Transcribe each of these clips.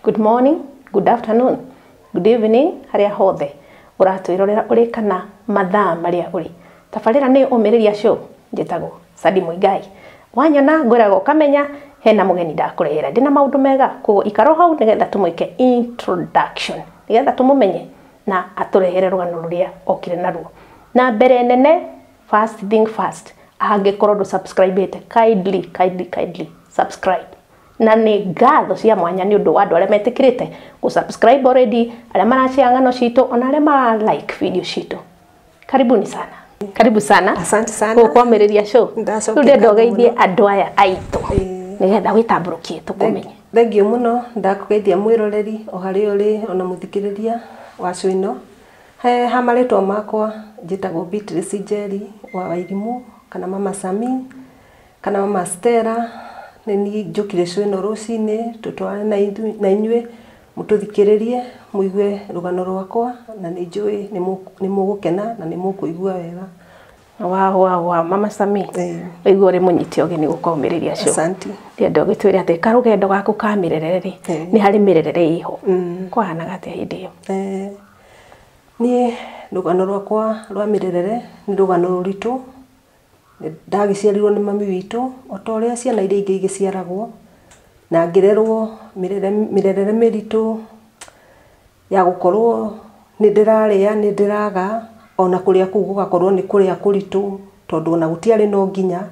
Good morning, good afternoon, good evening, haria hothe uratwirorera uri kana mathaa maria uri. Tabarira ni Umiriria Show, njitagwo Sadi Muigai. Wanyona ngwirago kamenya hena mugeni ndakurehera ndina maundu mega kugo ikaro hau nigetha tumwike introduction nigetha tumumenye na aturehere rugano ruria okire naruo. Na mbere nene, first thing first, angikorwo ndu subscribe kindly subscribe. Na ni ngatho cia mwanya ni undu wa andu aria metikirite ku subscribe already, aria marashare ngano citu, ona aria mara like video citu. Karibuni sana. Karibu sana. Asante sana. Kwa Umiriria Show. Ndio ndogeithie andu aya aitu. Nigetha witamburukie tukumenye. Thengio muno ndakugeithia mwiroreri o hari uri ona muthikiriria wa show ino. Ha maritwa makwa njitagwo Beatrice Njeri wa Wairimu kana Mama Sami kana Mama Stella. Nini njukire show ino rucini tutware na inyue mututhikiririe muigue rugano rwakwa na ni njui ni mugukena na ni mukuigua wega. Wow, Mama Sami. Igua uri munyiti ogeni guka Umiriria Show. Asante. Ndio ngitwira ati karugendo gaku ka mirerere ni hari mirerere iho. Kwahana gate hindi iyo. Ni rugano rwakwa rwa mirerere ni rugano ruritu. Ndagiciarirwo ni mami witu otoria ciana iria ingi igiciaragwo na ngirerwo mirerere miritu ya gukorwo ni ndiraria ni ndiraga ona kuria kuu gugakorwo ni kuria kuritu tondu ona gutiari no nginya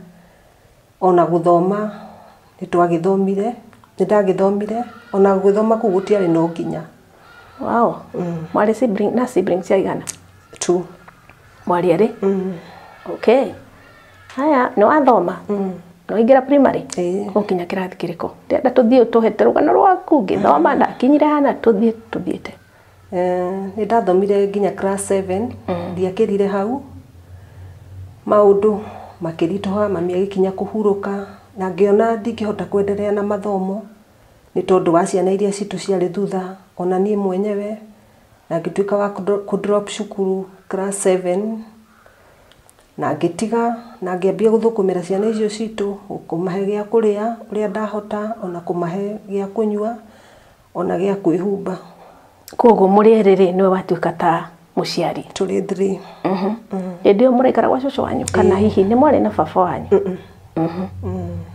ona guthoma ni twagithomire ni ndagithomire ona guthoma kuu gutiari no nginya. Wow. Mwari siblings cia igana? 2. Mwari eri? Okay. Haya, no athoma. No ingira primary. Ukinya kirathi kiriko. Ndenda tuthie tuhete rugano rwaku ngithoma ndakinyire hana tuthiete. Ni ndathomire nginya class 7 ndiakirire hau. Maundu makiritoha mami agikinya kuhuruka na ngiona ndingihota kwendelea na mathomo ni tondu wa ciana iria citu ciari thutha ona nie mwenyewe na ngituika wa ku drop cukuru class 7 na ngitiga na ngiambia guthukumira ciana icio citu kumahe gia kuria uria ndahota ona kumahe gia kunyua ona gia kwihumba. Kogo murerere niwe watuika ta muciari turi 3. Ndio murekara gwa cucu wanyu kana hihi ni mwari na baba wanyu?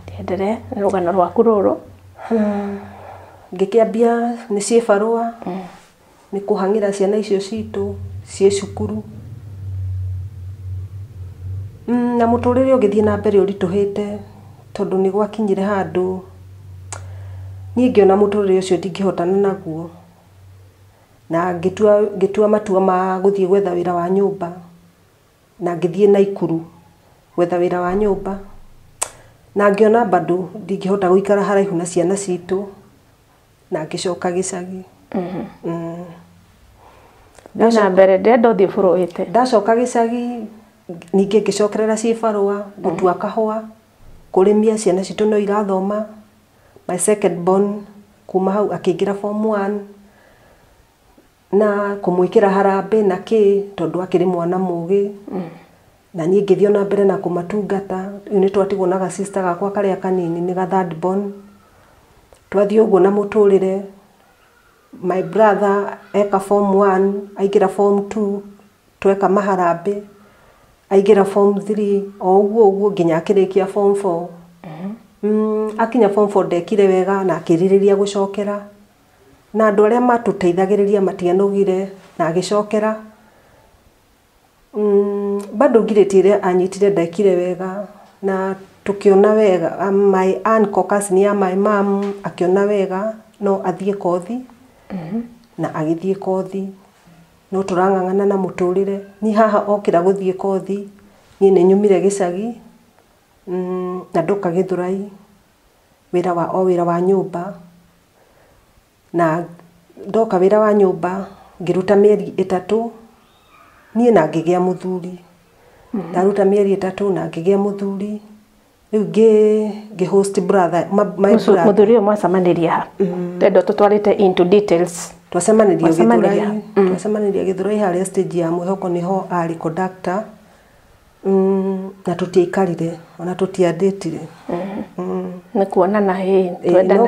Ndendere ni rugano rwaku ruru. Ngikiambia ni cibarua ni kuhangira ciana icio citu cie cukuru. Na muturire ugithie na mbere urituhite tondu ni gwakinyire handu nie ngiona muturire ucio ndingihotana naguo na ngitua matua ma guthie gwetha wira wa nyumba na ngithie Naikuru gwetha wira wa nyumba na ngiona bado ndingihota guikara haraihu na ciana citu na ngicoka gicagi. Na mbere ndendo thie buruite ndacoka gicagi ninge ngicokerera cibarua gutua kahua kurimia ciana citu no irathoma. My second born kuma hau akiingira form 1 na kumwikira harambe na ki tondu akiri mwana mugi na nie ngithio na mbere na kumatungata. Ni twatigwo na sister gakwa karia kanini ni ga third born twathie uguo na muturire. My brother eka form 1 aingira form 2 tweka maharambe aingira form 3 o uguo nginya akirikia form 4. Akinya form 4 ndekire wega na akiririria gucokera na andu aria matuteithagiriria matianogire na agicokera. Bado ngiretiire anyitire ndekire wega na tukiona wega. My uncle cousin ya my mom akiona wega no athie kothi na agithie kothi no turangangana na muturire. Ni haha okira guthie kothi nie ni nyumire gicagi na ndoka Githurai wira wa nyumba na ndoka wira wa nyumba ngiruta mieri 3 nie na ngigia muthuri. Ndaruta mieri 3 na ngigia muthuri riu ngi host brother my brother muthurio mwacamaniria ha tendo tutwarite into details twacemanĩria Githurai harĩa stage ya Mwĩhoko niho ari conductor na tutiaikarire ona tutiandĩtire nĩ kuonana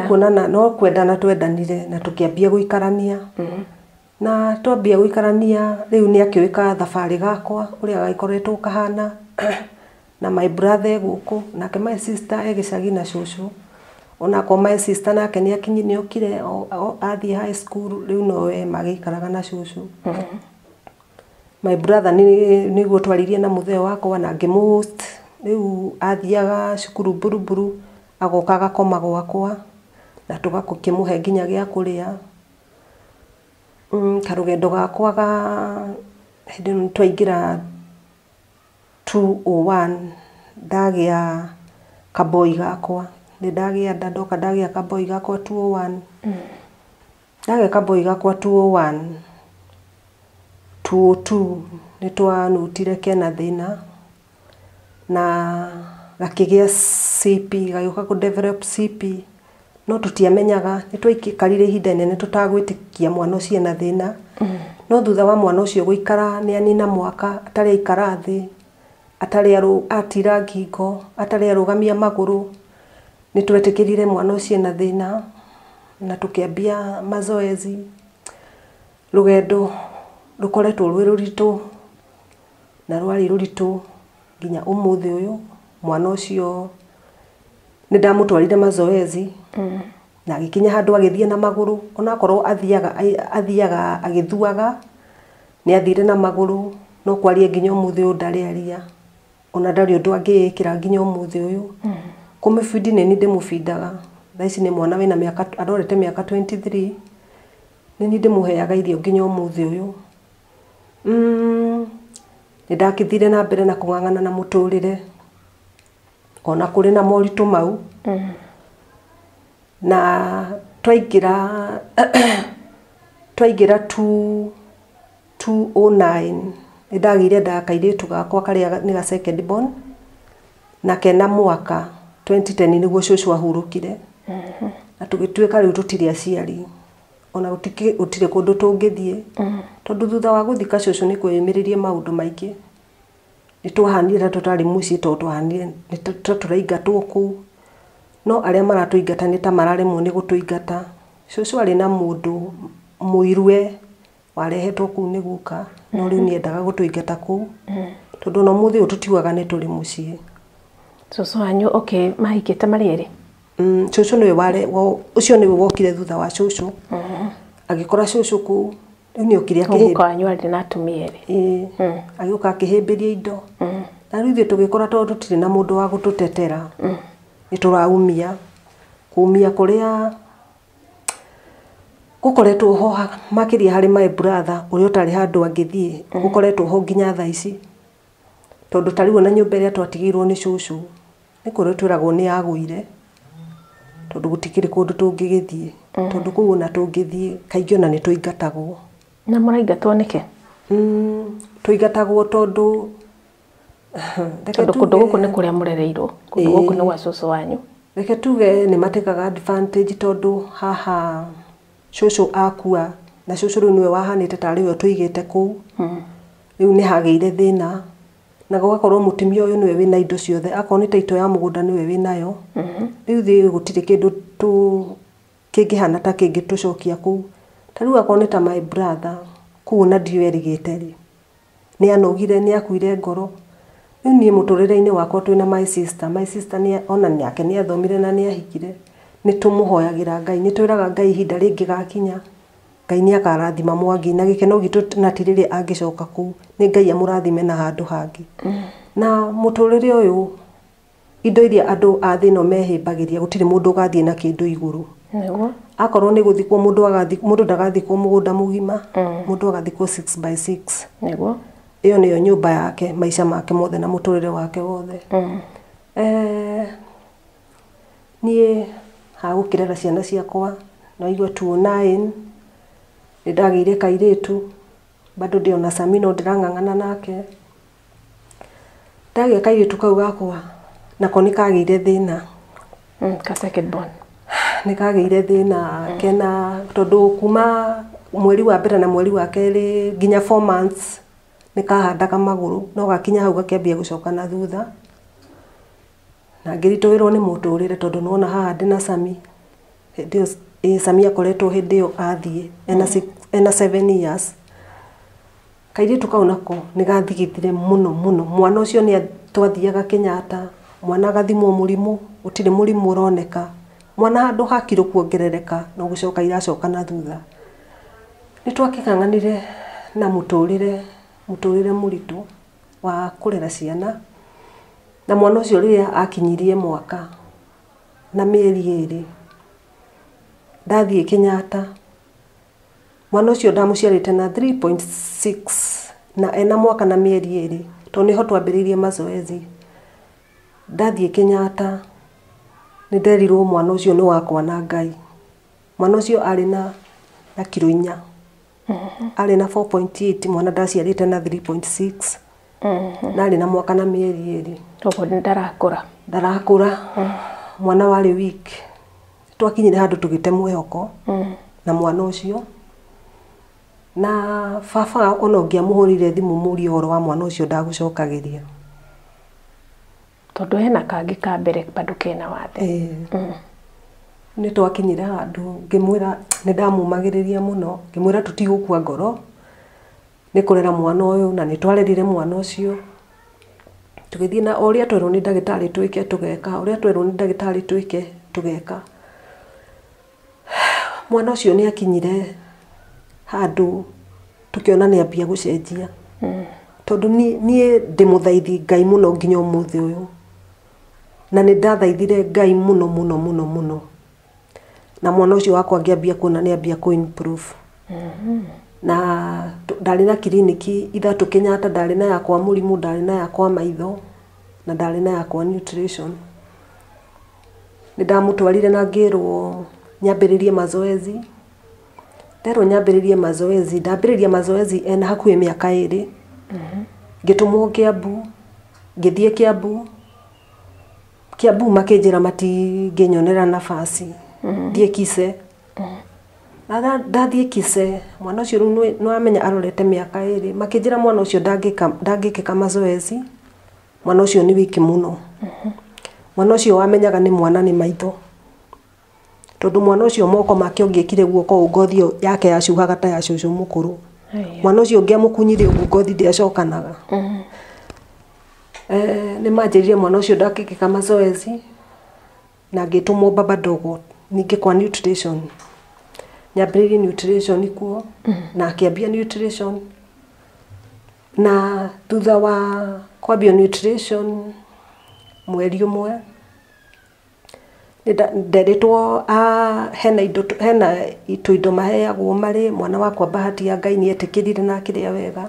twendana no kwendana twendanire na tukiambia guikarania na twambia guikarania riu ni akĩwika thabarĩ gakwa ũrĩa gagĩkoretwo kahana na my brother guku nake my sister egicagi na cucu ona ko my sister nake ni akinyi ni okire athie high school riu nowe magĩikaraga na cucu my brother ni gutwaririe na mutheo wakwa na ngimuhost riu athiaga cukuru buruburu agokaga koma gwakwa na tugakimuhe nginya gya kuria karugendo gakwa hindi twaingira 201 ndagia kaboi gakwa ni ndagia ndoka ndagia kaboi gakwa 201 ndagia kaboi gakwa 201 202 ni twanutire kena thina na gakigia CP gagioka ku develop CP no tutiamenyaga ni twaikarire ihinda inene tutagwitikia mwana ucio na thina no thutha wa mwana ucio guikara ni anina mwaka atari aikara thi atari atira ngingo atari arugamia maguru ni twetikirire mwana ucio na thina na tukiambia mazoezi rugendo rukoretwo rwi ruritu na rwari ruritu nginya umuthi uyu mwana ucio ni ndamutwarire mazoezi na gikinya handu agithie na maguru ona korwo athiaga agithuaga ni athire na maguru no kwaria nginya umuthi uyu ndari aria ona ndari undu angikira nginya umuthi uyu kumefidi ni ndimufindaga thaici ni mwana wina miaka arorete miaka 23 ni ndimuheaga irio nginya umuthi uyu ni ndakithire na mbere na kung'ang'ana na muturire ona kuri na moritu mau na twaigira 209 ni ndagire ndakairitu gakwa karia ni ga second born na kena mwaka 2010 niguo cucu ahurukire na tugituika riu tutiri aciari ona utire kundu tungithie tondu thutha wa guthika cucu ni kwiyumiririe maundu maingi ni twahanire tutari muci twahanire ni turaingatwo ku no aria maratuingata ni ta mararemwo ni gutuingata cucu ari na mundu muirwe warehetwo ku ni guka no riu ni endaga gutuingata ku tondu no muthi ututiwaga ni turi muci cucu wanyu okay mahikite marieri cucu niwe ware ucio niwe wokire thutha wa cucu agikora cucu ku ni okire akihimba wanyu ari na tumieri agioka akihimbiria indo na riu tugikora tondu tutire na mundu wa gututetera ni turaumia kuumia kuria gukoretwo ho makiria hari my brother uria utari handu angithie gukoretwo ho nginya thaici tondu tariwo na nyumba iria twatigirwo ni cucu ni kurio twiragwo ni aguire tondu gutikiri kundu tungigithie tondu kuu na tungithie kaingi ona ni tuingatagwo na muraingatwo nike tuingatagwo tondu kundu guku ni kuria murereirwo kundu guku ni gwa cucu wanyu reke tuge ni matekaga advantage tondu haha cucu akua na cucu riu niwe wahanite tari we tuigite ku riu ni hageire thina na gugakorwo mutumia uyu niwe wina indo ciothe akoni taito ya mugunda niwe winayo riu thi gutire kindu kingihana ta kingi tucokia ku tariu akoni ta my brother kuona ndiwe rigite ri ni anogire ni akuire ngoro riu ni muturire-ini wakwa twina my sister ni ona yake ni athomire na ni ahikire ni tumuhoyagira Ngai ni twiraga Ngai ihinda ringi gakinya Ngai ni akarathima Mwangi na gikeno gitu na tiriri angicoka ku ni Ngai amurathime na handu hangi na muturire uyu indo iria andu a thino mehimbagiria gutire mundu gathie na kindu iguru niguo akorwo ni guthikwo mundu ndagathikwo mugunda mugima mundu agathikwo 6x6 niguo iyo niyo nyumba yake maisha make mothe na muturire wake wothe nie hagukirera ciana ciakwa no igwe 209 ndagire kairitu bado ndio na Samino ndirang'ang'ana nake ndagia kairitu kau gakwa nako nikageire thina ka second born nikageire thina kena tondu kuma mweri wa mbere na mweri wa keri nginya 4 months nikahandaga maguru no gakinya hau gakiambia gucoka na thutha na ngirituirwo ni muturire tondu nona haha ndina Sami ndio Sami akoretwo hindi yo athie ena 7 years kairi tukaunako nigathigithire muno mwana ucio ni twathiaga Kenyatta mwana gathimwo murimu utire murimu uroneka mwana handu hakiro kuongerereka no gucoka iracoka na thutha ni twakikanganire na muturire muritu wa kurera ciana na mwana ucio riria akinyirie mwaka na mieri 2 ndathie Kenyatta mwana ucio ndamuciarite na 3.6 na ena mwaka na mieri 2 to niho twambiririe mazoezi ndathie Kenyatta ni nderirwo mwana ucio ni wakwa na Ngai mwana ucio ari na kilo 4 ari na 4.8 mwana ndaciarite na 3.6 na ari na mwaka na mieri 2 togo ndarakura mwana wari week twakinyire handu tugite mwehoko na mwana ucio na baba ona ngiamuhurire thimu muri horo wa mwana ucio ndagucokagiria tondu hena kangi ka mbere bado kena wathe ni twakinyire handu ngimwira ni ndamumagiriria muno ngimwira tutigukua ngoro ni kurera mwana uyu na ni twarerire mwana ucio tugithie na oria twerwo ni ndagitari twike tugeka oria twerwo ni ndagitari twike tugeka mwana ucio ni akinyire handu tukiona ni ambia gucenjia tondu nie ndimuthaithi Ngai muno nginya umuthi uyu na ni ndathaithire Ngai muno na mwana ucio wakwa ngiambia kuona ni ambia ku improve na ndari na kliniki 3 Kenyatta ndari na yakwa murimu ndari na yakwa maitho na ndari na yakwa nutrition ni ndamutwarire na ngirwo nyambiririe mazoezi ndero nyambiririe mazoezi ndambiririe mazoezi ena hakuhi miaka 2 gitumwo Kiambu ngithie Kiambu makinjira matinginyonera nafasi thie Kise na ndathie Kise mwana ucio no amenya arorete miaka 2 makinjira mwana ucio ndangikika mazoezi mwana ucio ni wiki muno mwana ucio wamenyaga ni mwana ni maitho tondu mwana ucio moko make ungikire guoko ngothi yake yacuhaga ta ya cucu mukuru mwana ucio ngiamukunyire ngothi ndiacokanaga ni manjiririe mwana ucio ndakikika mazoezi na ngitumwo baba dogo ninge kwa nutrition nyambiririe nutrition kuo na akiambia nutrition na thutha wa kwambia nutrition mweri umwe nderetwo hena indo maheagwo mari mwana wakwa bahati ya Ngai ni etikirire na akiria wega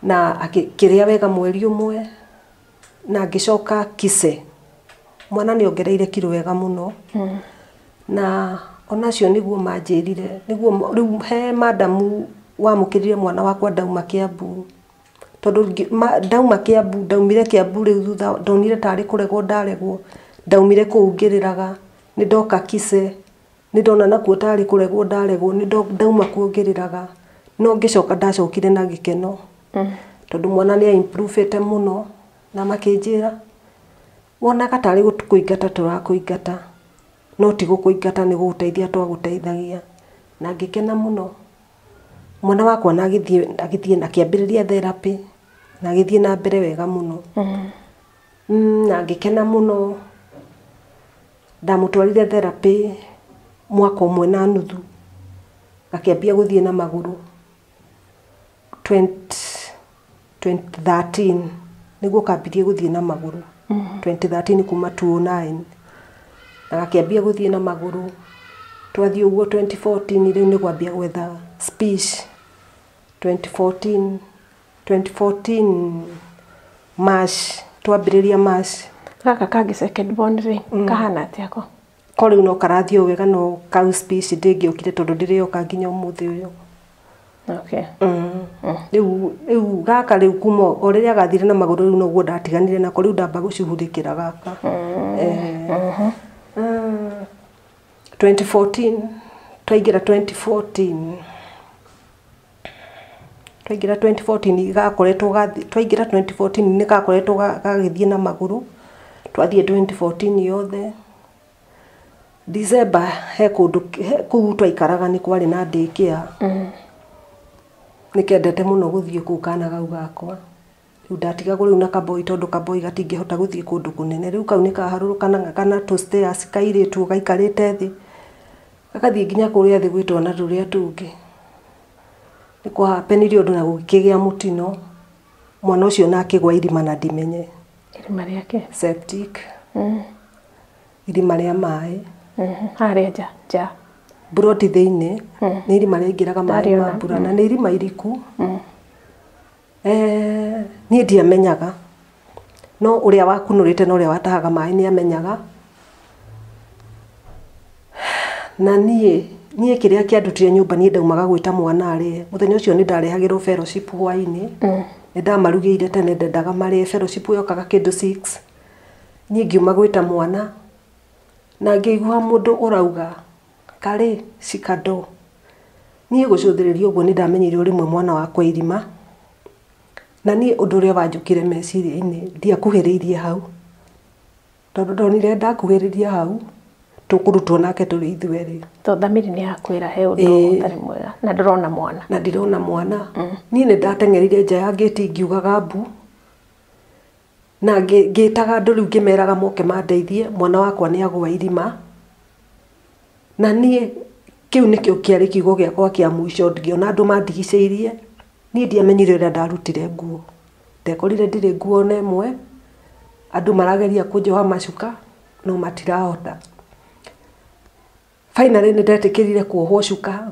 na akiria wega mweri umwe na ngicoka Kise mwana ni ongereire kilo wega muno na onacio niguo manjirire niguo riu he madamu wamukirire mwana wakwa ndauma Kiambu tondu ndauma Kiambu ndaumire Kiambu riu thutha ndonire tari kuregwo ndaregwo ndaumire kuungiriraga ni ndoka Kise ni ndona nakuo tari kuregwo ndaregwo ni ndauma kuungiriraga no ngicoka ndacokire na gikeno tondu mwana ni improvete muno na makinjira wona katari kuingata turakuingata no ti gukuingata ni guteithia twaguteithagia na ngikena muno mwana wakwa na agithie na kiambiriria therapy na agithie na mbere wega muno na ngikena muno ndamutwarire therapy mwaka umwe na nuthu gakiambia guthie na maguru 2013 niguo kambirie guthie na maguru 2013 kuma 2009 na gakiambia guthie na maguru twathie uguo 2014 riu ni gwambia gwetha speech 2014 March twambiriria March kaka kangi second born ri kahana atiako kori no karathio wega no kau speech ndingiokire tondu ndirioka nginya umuthi uyu Okay. Riu gaka riu kuma o riria gathire na maguru riu noguo ndatiganire nako riu ndamba gucihurikira gaka 2014 twaingira 2014 gakoretwo twaingira 2014 ni gakoretwo gagithie na maguru twathie 2014 yothe December he kundu kuu twaikaraga ni kwari na daycare nikendete muno guthie kuu kana gau gakwa riu ndatiga riu na kaboi tondu kaboi gatingihota guthie kundu kunene riu kau nikaharurukana kana to stairs kairitu gaikarite thi gakathie nginya kuria thi gwitwo na ruria tungi ni kwa hapenirie undu na gukigia mutino mwana ucio na akigwa irima na ndimenye irima riake septic irima ria mai haria ja broti thiini ni irima riingiraga mai ma mbura na ni irima iriku ni ndiamenyaga no uria wakunurite na uria watahaga mai ni amenyaga na nie kiria kiandutire nyumba ni ndaumaga gwita mwana ari muthenya ucio ni ndarehagirwo fellowship hwaini ni ndamarugire tene ndendaga mari fellowship yokaga kindu 6 nie ngiuma gwita mwana na ngĩigua mũndũ ũrauga kare cikado niĩ gũcũthĩrĩria ũguo nĩ ndamenyire ũrĩmwe mwana wakwa irima na niĩ ũndũ ũrĩa wanjũkire meciria-inĩ ndiakuhĩrĩirie hau tondũ ndonire ndakuhĩrĩria hau tũkũrutwo nake tũrĩ ithuerĩ to thamiri nĩ yakwĩra he ũndũ ũtarĩ mwega na ndirona mwana niĩ nĩ ndateng'erire nja ya gĩti ngiugaga mbu na ngĩtaga andũ rĩu ngĩmeraga moke mandeithie mwana wakwa nĩ agwa irima na niĩ kĩu nĩkĩo kĩarĩ kiugo gĩakwa kĩa mũico ngĩona andũ mandigicĩirie niĩ ndiamenyire ũrĩa ndarutire nguo ndekorire ndirĩ nguo na ĩmwe andũ marageria kũnjoha macuka no matirahota finally nĩ ndetĩkĩrire kuohwo cuka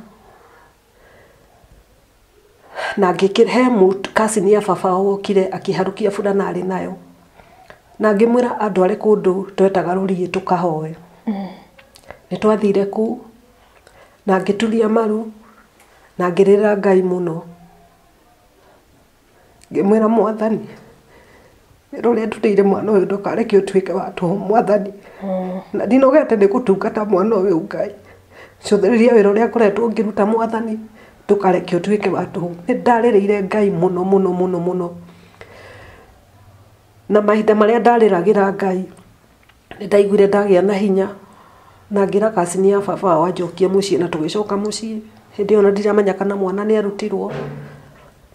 na ngĩkĩhe cousin ya baba wokire akĩharukia burana arĩ nayo na ngĩmwĩra andware kũndũ twetaga rũriĩ tũkahoe nĩ twathire kuu na ngĩturia maru na ngĩrĩra Ngai mũno ngĩmwĩra Mwathani rũrĩa ndũrĩire mwana ũyũ ndũkareke ũtuĩke wa tũhũ Mwathani na ndinogete nĩ gũtungata mwana ũyũ Ngai cũthĩrĩria wĩra ũrĩa ngoretwo ngĩruta Mwathani ndũkareke ũtuĩke wa tũhũ nĩ ndarĩrĩire Ngai mũno na mahinda marĩa ndarĩragĩra Ngai nĩ ndaiguire ndagĩa na hinya na ngĩra cousin ya baba wanjokia mũciĩ na tũgĩcoka mũciĩ hĩndĩ ĩyo ndiramenya kana mwana nĩ arutirwo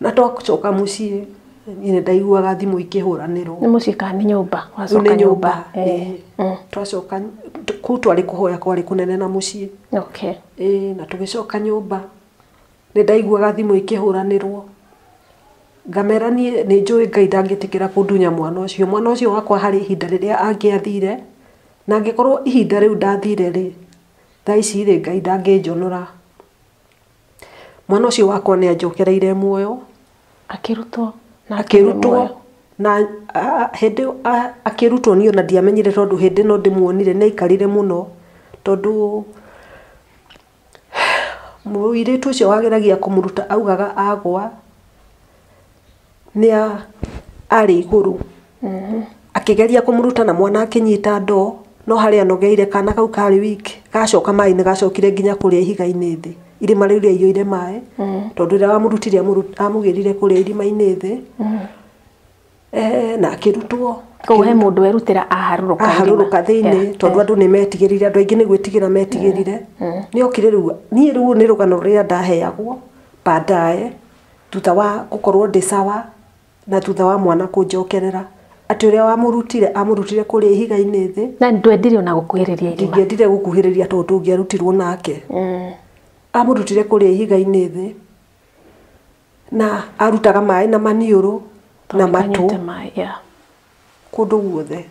na twacoka mũciĩ nĩ ndaiguaga thimũ ikĩhũranĩrwo nĩ mũciĩ kana nĩ nyũmba wacoka nyũmba twacoka kuu twarĩ kũhoya kwarĩ kũnene na mũciĩ okay na tũgĩcoka nyũmba nĩ ndaiguaga thimũ ikĩhũranĩrwo ngamera niĩ nĩ njũĩ Ngai ndangĩtĩkĩra kũndunya mwana ũcio wakwa harĩ ihinda rĩrĩa angĩathire na angĩkorwo ihinda rĩu ndathire rĩ thaa ici rĩ Ngai ndangĩnjonora mwana ũcio wakwa nĩ anjokereire muoyo akĩrutwo na hĩndĩ akĩrutwo niĩ ona ndiamenyire tondũ hĩndĩ no ndĩmuonire nĩ aikarire mũno tondũ mũirĩtu ũcio wageragia kũmũruta augaga agwa nĩ arĩ igũrũ akĩgeria kũmũruta na mwana akĩnyita ndoo no harĩa anogeire kana kau karĩ wiki gacoka maĩ nĩ gacokire nginya kũrĩa ihiga-inĩ thĩ irima rĩu rĩaiyũire maĩ tondũ rĩrĩa wamũrutire amũgĩrire kũrĩa irima-inĩ thĩ na akĩrutwo koguo he mũndũ werutĩra aharũrũka thĩinĩ tondũ andũ nĩ metigĩrire andũ aingĩ nĩ gwĩtigĩra metigĩrire nĩ okire rĩu niĩ rĩu nĩ rũgano rũrĩa ndaheagwo baadaye thutha wa gũkorwo ndĩ sawa na thutha wa mwana kũnjokerera atĩ ũrĩa amũrutire kũrĩa ihiga-inĩ thĩ na ndwendire ona gũkuhĩrĩria irima ndingĩendire gũkuhĩrĩria tondũ ndũngĩarutirwo nake amũrutire kũrĩa ihiga-inĩ thĩ na arutaga maĩ na maniũrũ na matũ kũndũ guothe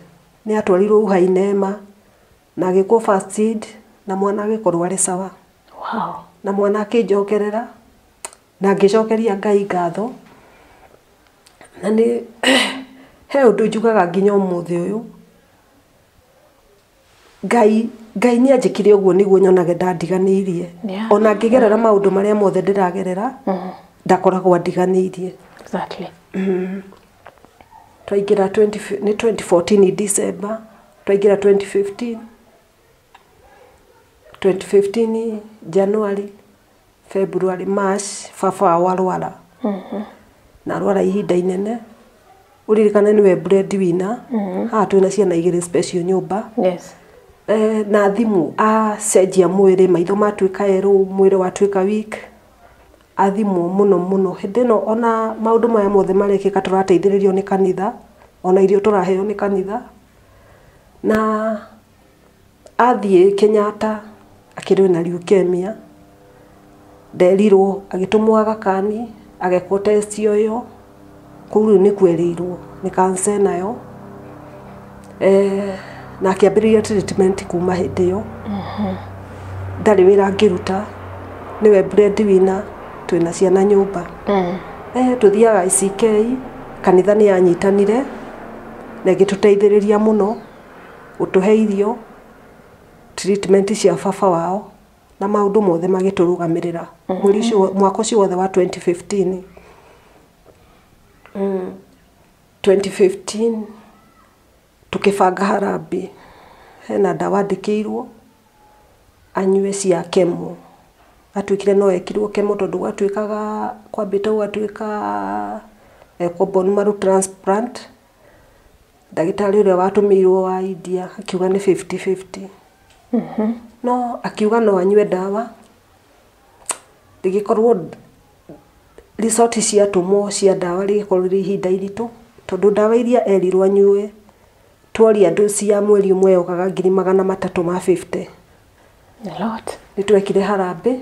nĩ atwarirwo uhainema na agĩkwo first aid na mwana agĩkorwo arĩ sawa na mwana akĩnjokerera na ngĩcokeria Ngai ngatho na nĩ he ũndũ njugaga nginya ũmũthĩ ũyũ Ngai Ngai nĩ anjĩkire ũguo nĩguo nyonage ndandiganĩirie. Ona ngĩgerera maũndũ marĩa mothe ndĩragerera, ndakoragwo ndiganĩirie. Exactly. Twaingĩra 2014 December, twaingĩra 2015 January, February, March, baba warwara. Na arwara ihinda inene. Uririkana niwe breadwinner. Haha twĩna ciana igĩrĩ special nyũmba. Yes. Na thimu acenjia mwĩrĩ, maitho matuĩka erũ, mwĩrĩ watuĩka weak. Athimwo mũno hĩndĩ ĩno ona maũndũ maya mothe marekĩka tũrateithĩrĩrio nĩ kanitha, ona irio tũraheo nĩ kanitha. Na athiĩ Kenyatta akĩrĩ na leukemia, nderirwo agĩtũmwo Agakani agekwo test yoyo, kũu rĩu nĩ kwerĩirwo nĩ cancer nayo. Na akĩambĩrĩria treatment kuma hĩndĩ ĩyo. Ndarĩ wĩra angĩruta, niwe breadwinner, twĩna ciana nyũmba. Tũthiaga ICK, kanitha nĩ yanyitanire na ĩgĩtũteithĩrĩria mũno gũtũhe irio, treatment cia baba wao na maũndũ mothe magĩtũrũgamĩrĩra. Mwaka ũcio wothe wa 2015 tukibanga harambĩ, hena ndawa andĩkĩirwo anyue cia kemo. Atuĩkire no ekirwo kemo tondũ gwatuĩkaga kwambĩte gwatuĩka bone marrow transplant. Ndagĩtarĩ ũrĩa watũmĩirwo wa India akiuga nĩ 50-50. No akiuga no anyue ndawa. Rĩgĩkorwo resort ciatũmwo cia ndawa rĩgĩkorwo rĩ ihinda iritũ, tondũ ndawa iria erirwo anyue tworia dosi ya mweri ũmwe yokaga 350. A lot. Nĩtwekire harambĩ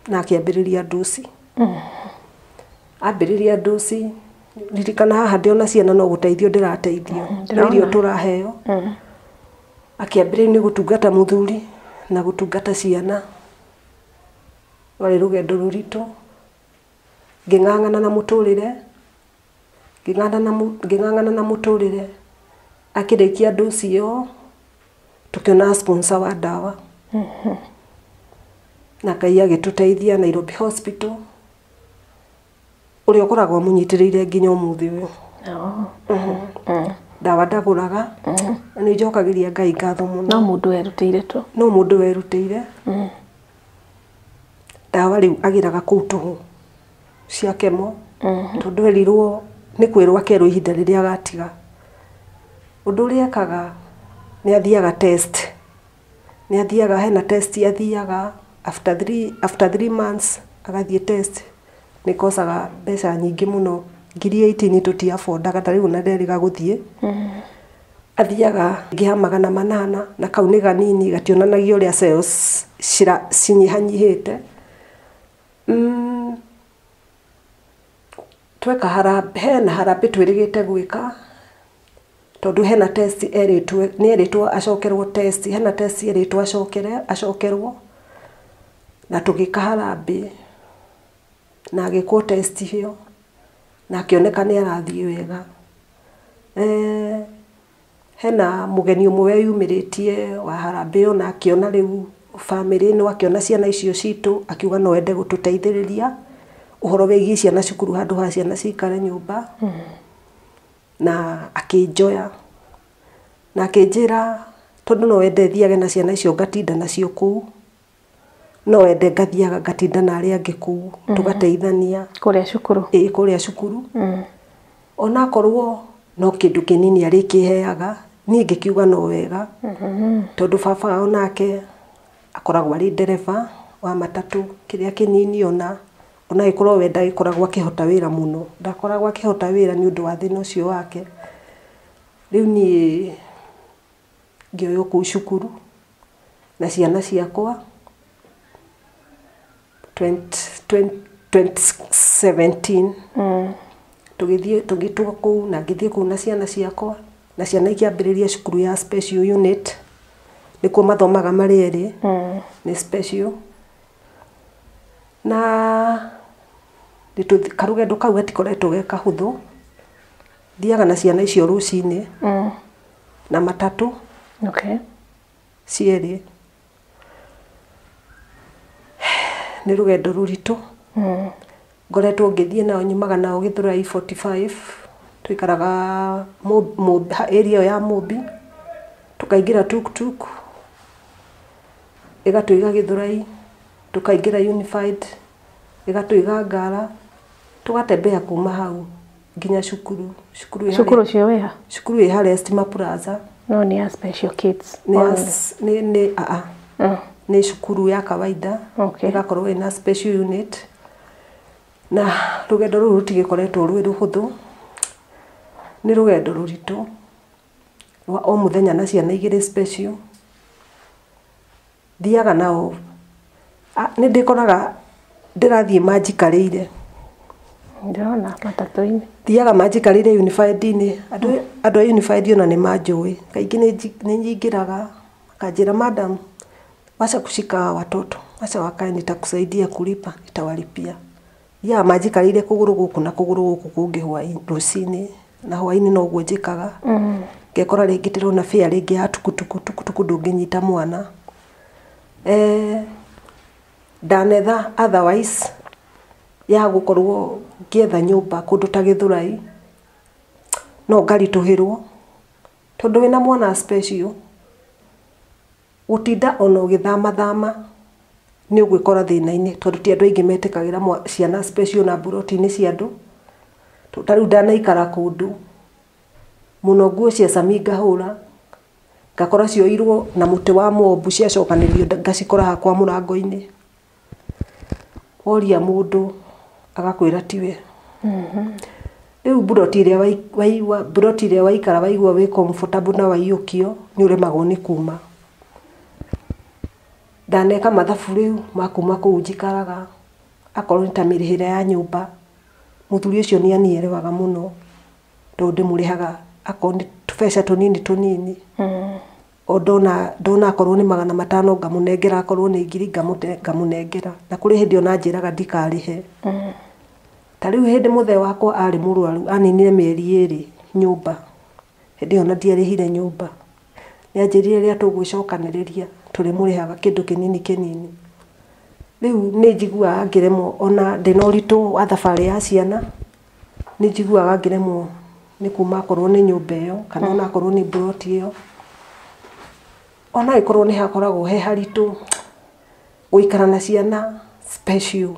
na akĩambĩrĩria dosi. Ambĩrĩria dosi, ririkana haha ndĩona ciana no gũteithio ndĩrateithio, na irio tũraheo. Akĩambĩrĩria nĩ gũtungata mũthuri na gũtungata ciana. Warĩ rũgendo rũritũ, ngĩng'ang'ana na mũtũrĩre. Akĩrĩkia dosi ĩyo, tũkĩona sponsor wa ndawa. Na Ngai agĩtũteithia Nairobi Hospital, ũrĩa ũkoragwo mũnyitĩrĩire nginya ũmũthĩ ũyũ. Ndawa ndagũraga, nĩ njokagĩria Ngai ngatho mũno. No mũndũ werutĩire tu. No mũndũ werutĩire. Ndawa rĩu agĩraga kũu tũhũ cia kemo, tondũ erirwo nĩ kwĩrwo akerwo ihinda rĩrĩa agatiga. Ũndũ ũrĩa ekaga nĩ athiaga test. Nĩ athiaga, hena test athiaga after 3 months agathiĩ test. Nĩ kosaga mbeca nyingĩ mũno, 18,000 tũtiafondaga, ta rĩu na nderiga gũthiĩ. Athiaga ngĩha 800 na kau nĩ ganini gationanagia ũrĩa cells cinyihanyihĩte. Tweka harambĩ, hena harambĩ twĩrĩgĩte gwĩka, tondũ hena test nĩ erĩtwo acokerwo test, hena test erĩtwo acokerwo, na tũgĩka harambĩ na agĩkwo test ĩyo na akĩoneka nĩ arathiĩ wega. Hena mũgeni ũmwe weyumĩrĩtie wa harambĩ ĩyo na akĩona rĩu family ĩno, akĩona ciana icio citũ, akiuga no ende gũtũteithĩrĩria ũhoro wĩgiĩ ciana cukuru, handũ ha ciana cikare nyũmba. Na akĩnjoya na akĩnjĩra tondũ no ende thiage na ciana icio ngatinda nacio kũu, no ende ngathiaga ngatinda na arĩa angĩ kũu, tũgateithania kũrĩa cukuru. Kũrĩa cukuru. Ona korwo no kĩndũ kĩnini arĩkĩheaga, niĩ ngĩkiuga no wega, tondũ baba wao nake akoragwo arĩ ndereba wa matatũ, kĩrĩa kĩnini ona gĩkorwo we ndagĩkoragwo akĩhota wĩra mũno, ndakoragwo akĩhota wĩra nĩ ũndũ wa thĩna ũcio wake. Rĩu niĩ ngĩoywo kũu cukuru na ciana ciakwa 2017. Tũgĩtwo kũu na ngĩthiĩ kũu na ciana ciakwa, na ciana ikĩambĩrĩria cukuru ya special unit, nĩkuo mathomaga marĩ erĩ, nĩ special. Na karũgendo kau gatikoretwo ge kahũthũ, thiaga na ciana icio rũcinĩ na matatũ. cierĩ nĩ rũgendo rũritũ ngoretwo ngĩthiĩ nao nyumaga nao Gĩthũrai 45 twikaraga area ya Mũmbi tukaingĩra tuktuk ĩgatũiga Gĩthũrai tukaingĩra Unified ĩgatũiga Ngara tugatembea kuma hau nginya cukuru cio wea cukuru ĩ harĩa Stima Plaza no ni ya special kids ni cukuru ya kawaida ĩgakorwo ĩna special unit na rũgendo rũrũ rutigĩkoretwo rwĩ rũhũthũ nĩ rũgendo rũritũ rwa o mũthenya na ciana igĩrĩ special thiaga nao nĩ ndĩkoraga ndĩrathiĩ manjikarĩire ndĩrona matatũ-inĩ thiaga manjikarĩire Unified-inĩ andũ a Unified ona nĩ manjũĩ kaingĩ nĩ nyingĩraga makanjĩra madam wacha kushika watoto wacha wakae nitakusaidia kulipa nitawalipia ya manjikarĩire kũgũrũ gũkũ na kũgũrũ gũkũ kũngĩ rũcinĩ na hwainĩ no guo njĩkaga ngekora rĩngĩ ndĩrona fare rĩngĩ ya tukutuku ndũngĩnyita mwana ndanetha otherwise ya gũkorwo ngĩetha nyũmba kũndũ ta Gĩthũrai no ngaritũhĩrwo tondũ wĩna mwana special gũtinda ona ũgĩthama nĩ ũgwĩkora thĩna-inĩ tondũ ti andũ aingĩ metĩkagĩra ciana special na mburoti-inĩ cia andũ tarĩu ndanaikara kũndũ mũno nguo cia cami ngahũra ngakora cioirwo na mũtĩ wa mũombu ciacokanĩrio ngacikora hakwa mũrango-inĩ woria mũndũ agakwĩra tiwe rĩu mburoti ĩrĩa waikara waigua wĩ comfortable na waiyũkio nĩ ũremagwo nĩ kuma ndaneka mathabu rĩu makuma kũu njikaraga akorwo nĩ ta mĩrĩhĩre ya nyũmba mũthuri ũcio nĩ anielewaga mũno tondũ ndĩmũrĩhaga akorwo nĩ tũbeca tũnini o ndona akorwo nĩ 500 ngamũnengera akorwo nĩ 1000 ngamũnengera na kũrĩ hĩndĩ ona njĩraga ndikarĩhe ta rĩu hĩndĩ mũthee wakwa arĩ mũrwaru aninire mĩeri 2 nyũmba hĩndĩ ĩyo na ndiarĩhire nyũmba nĩanjĩrire rĩrĩa tũgwĩcokanĩrĩria tũrĩmũrĩhaga kĩndũ kĩnini rĩu nĩ njiguaga ngĩremwo ona ndĩna ũritũ wa thabarĩ ya ciana nĩ njiguaga ngĩremwo nĩ kuma akorwo nĩ nyũmba ĩyo kana ona akorwo nĩ mburoti ĩyo ona ĩkorwo nĩ hakoragwo he haritũ gũikara na ciana special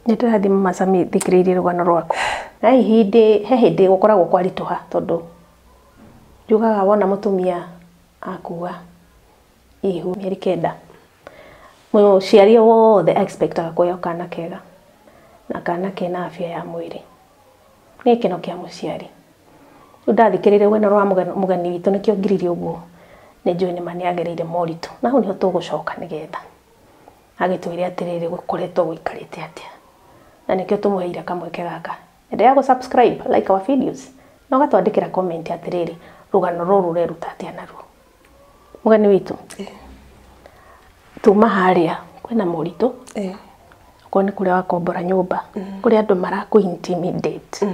nĩ tũrathiĩ Macami thikĩrĩirie rũgano rwaku na he hĩndĩ gũkoragwo kwaritũha tondũ njugaga wona mũtumia akua ihu mĩeri 9 mũciari wothe expectaga kuoya kana kega na kana kena afya ya mwĩrĩ nĩ kĩno kĩa mũciari ndathikĩrĩire wena rwa mũgeni witũ nĩkĩo ngiririe ũguo nĩ njũĩ nĩ maniagereire moritũ na hau nĩho tũgũcoka nĩgetha agĩtwĩre atĩrĩrĩ gũkoretwo gũikarĩte atĩa na nĩkĩo tũmũheire kamweke gaka endelea subscribe like our videos na ũgatwandĩkĩra comment atĩrĩrĩ rũgano rũrũ reruta atĩa naruo mũgeni witũ tuma harĩa kwĩna moritũ kwa nĩ kũrĩa wakombora nyũmba kũrĩa andũ marakũ intimidate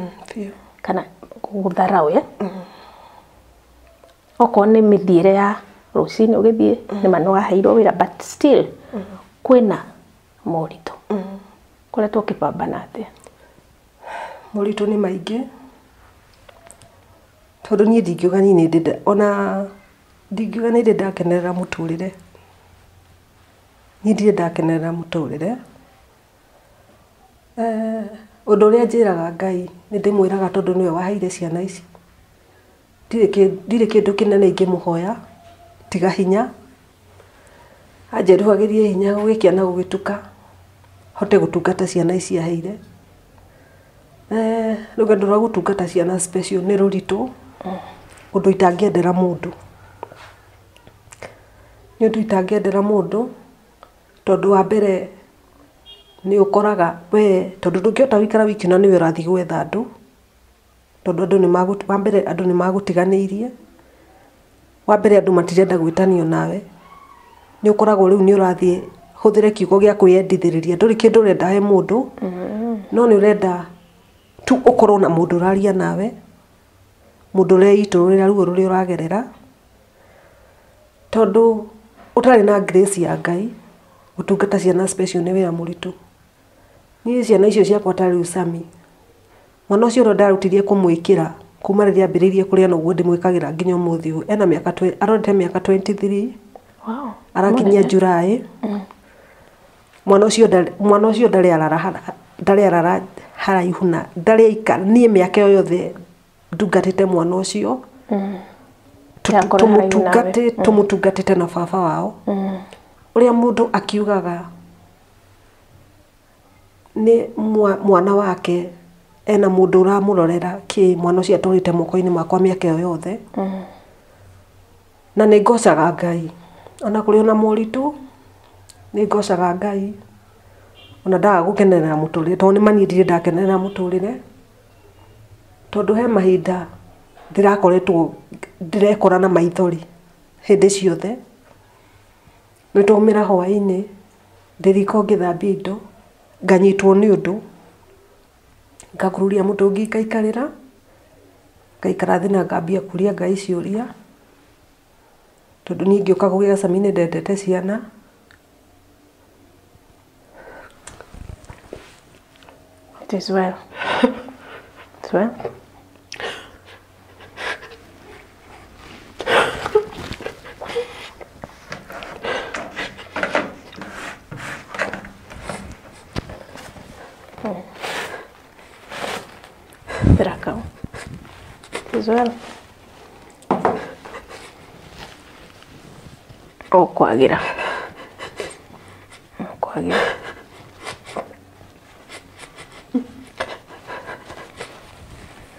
kana gũtharaũ okorwo nĩ mĩthiĩre ya rũcinĩ ũgĩthiĩ nĩ manogaheirwo wĩra but still kwĩna moritũ koretwo ũkĩpambana atĩa moritũ nĩ maingĩ tondũ niĩ ndingiuga nĩ ndĩ ona ndingiuga nĩ ndĩ ndakenerera mũtũrĩre niĩ ndirĩ ndakenerera mũtũrĩre ũndũ ũrĩa njĩraga Ngai nĩ ndĩmwĩraga tondũ nĩwe waheire ciana ici ndirĩ kĩndũ kĩnene ingĩmũhoya tiga hinya anjeruhagĩrie hinya gũgĩkia na gũgĩtuka hote gũtungata ciana ici aheire rũgendo rwa gũtungata ciana special nĩ rũritũ ũndũ itangĩendera mũndũ nĩ ũndũ itangĩendera mũndũ tondũ wa mbere nĩ ũkoraga we tondũ ndũngĩhota gũikara wiki na nĩwe ũrathiĩ gwetha andũ tondũ andũ nĩ magũtiganĩirie wa mbere andũ matirenda gwĩtanio nawe nĩ ũkoragwo rĩu nĩ ũrathiĩ hũthĩre kiugo gĩa kwĩyendithĩrĩria ndũrĩ kĩndũ ũrenda he mũndũ no nĩ ũrenda tu ũkorwo na mũndũ ũraria nawe mũndũ ũreitũrũrĩra ruo rũrĩa ũragerera tondũ utari na grace ya Ngai utungata ciana special ni wira muritu ni ciana icio ciakwa tari usami mwana ucio ro ndarutirie kumwikira kuma riria ambiririe kuria no guo ndimwikagira nginya umuthi uyu ena miaka aronte miaka 23 wow arakinyia Julai mwana ucio ndari arara haraihu na ndari aikara nie miaka yothe ndugatite mwana ucio tumutungatite na baba wao uria mundu akiugaga ni mwana wake ena mundu uramurorera ki mwana ucio aturite moko-ini makwa miaka yothe na ni ngocaga Ngai ona kuri ona muritu ni ngocaga Ngai ona ndaga gukenerera muturire tondu ni manindire ndakenerera muturire tondu he mahinda ndirakoretwo ndirekora na maithori hindi ciothe nitwaumira hwaini ndiriko ngithambia indo nganyitwo ni undu ngakururia mutungi kaikarira ngaikara thi na ngambia kuria Ngai ciuria tondu ni ngioka kugia Samini ndendete ciana it is well it's well Dracão. Tesouro. Oh, coagira. Coagira.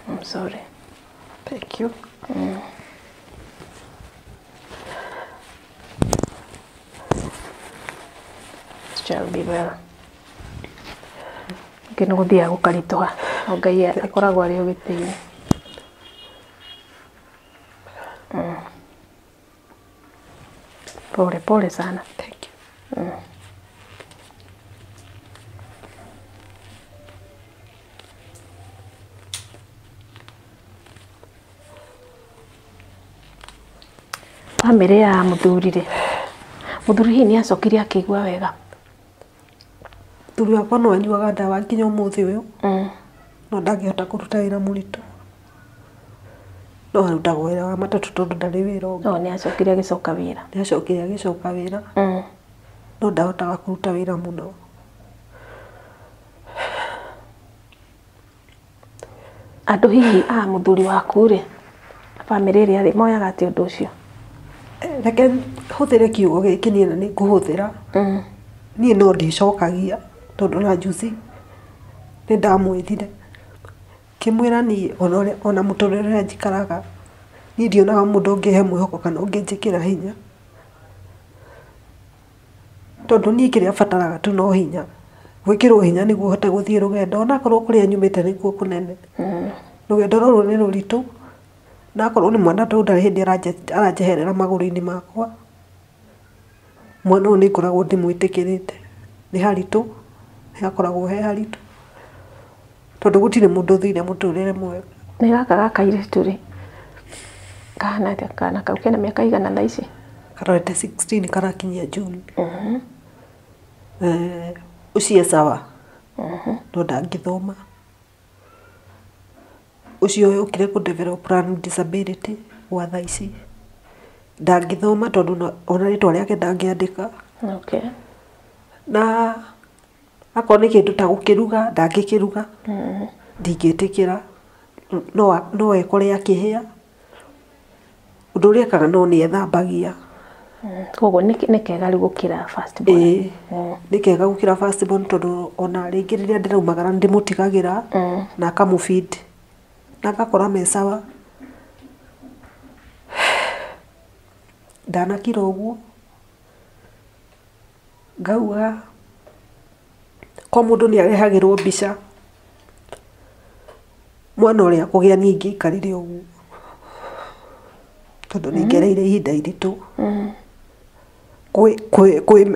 I'm sorry. Thank you. Shall be well. Kino guthia gukarituha Ngai akoragwo ari ugitiri pole sana. Thank you. Family ya muthuri hii ni acokire akigua wega turi wakwa no anyuaga ndawa nginya umuthi uyu no ndangihota kuruta wira muritu no arutaga wira wa matatu tondu ndari wira ungi no ni acokire agicoka wira no ndahotaga kuruta wira muno andu hihi muthuri waku ri family ri ari moyaga ati undu ucio reke huthire kiugo giki ni na ni nguhuthira ni no ndicokagia tondu na juici ni ndamwithire kimwira ni ona muturire njikaraga ni ndionaga mundu ungihe mwihoko kana unginjikira hinya tondu ni kiria bataraga tu no hinya gwikirwo hinya niguo hote guthie rugendo ona korwo kuria nyumite niguo kunene rugendo ruru ni ruritu na korwo ni mwana tu ndari hindi aranjeherera maguru-ini makwa mwana uyu ni ngoragwo ndimwitikirite ni haritu hakoragwo he haritu tondu gutire mundu thire muturire mwega ni gaka kairitu ri kana kau kena miaka igana thaa ici karorete 16 karakinyia June ucio sawa no ndangithoma ucio ukire ku develop plan disability wa thaa ici ndangithoma tondu ona ritwa riake ndangiandika okay na akone kindu ta gukiruga ndangikiruga ndingitikira no ekore akihia undu uria kaga no ni ethambagia koguo ni kega gukira first born ni kega gukira first born tondu ona ringi riria ndiraumagara ndimutigagira na akamufeed na akakora me sawa ndanakira uguo ngauga ko mundu ni arehagirwo mbica mwana uria kugia ningi ikarire uguo tondu ni ngereire ihinda iritu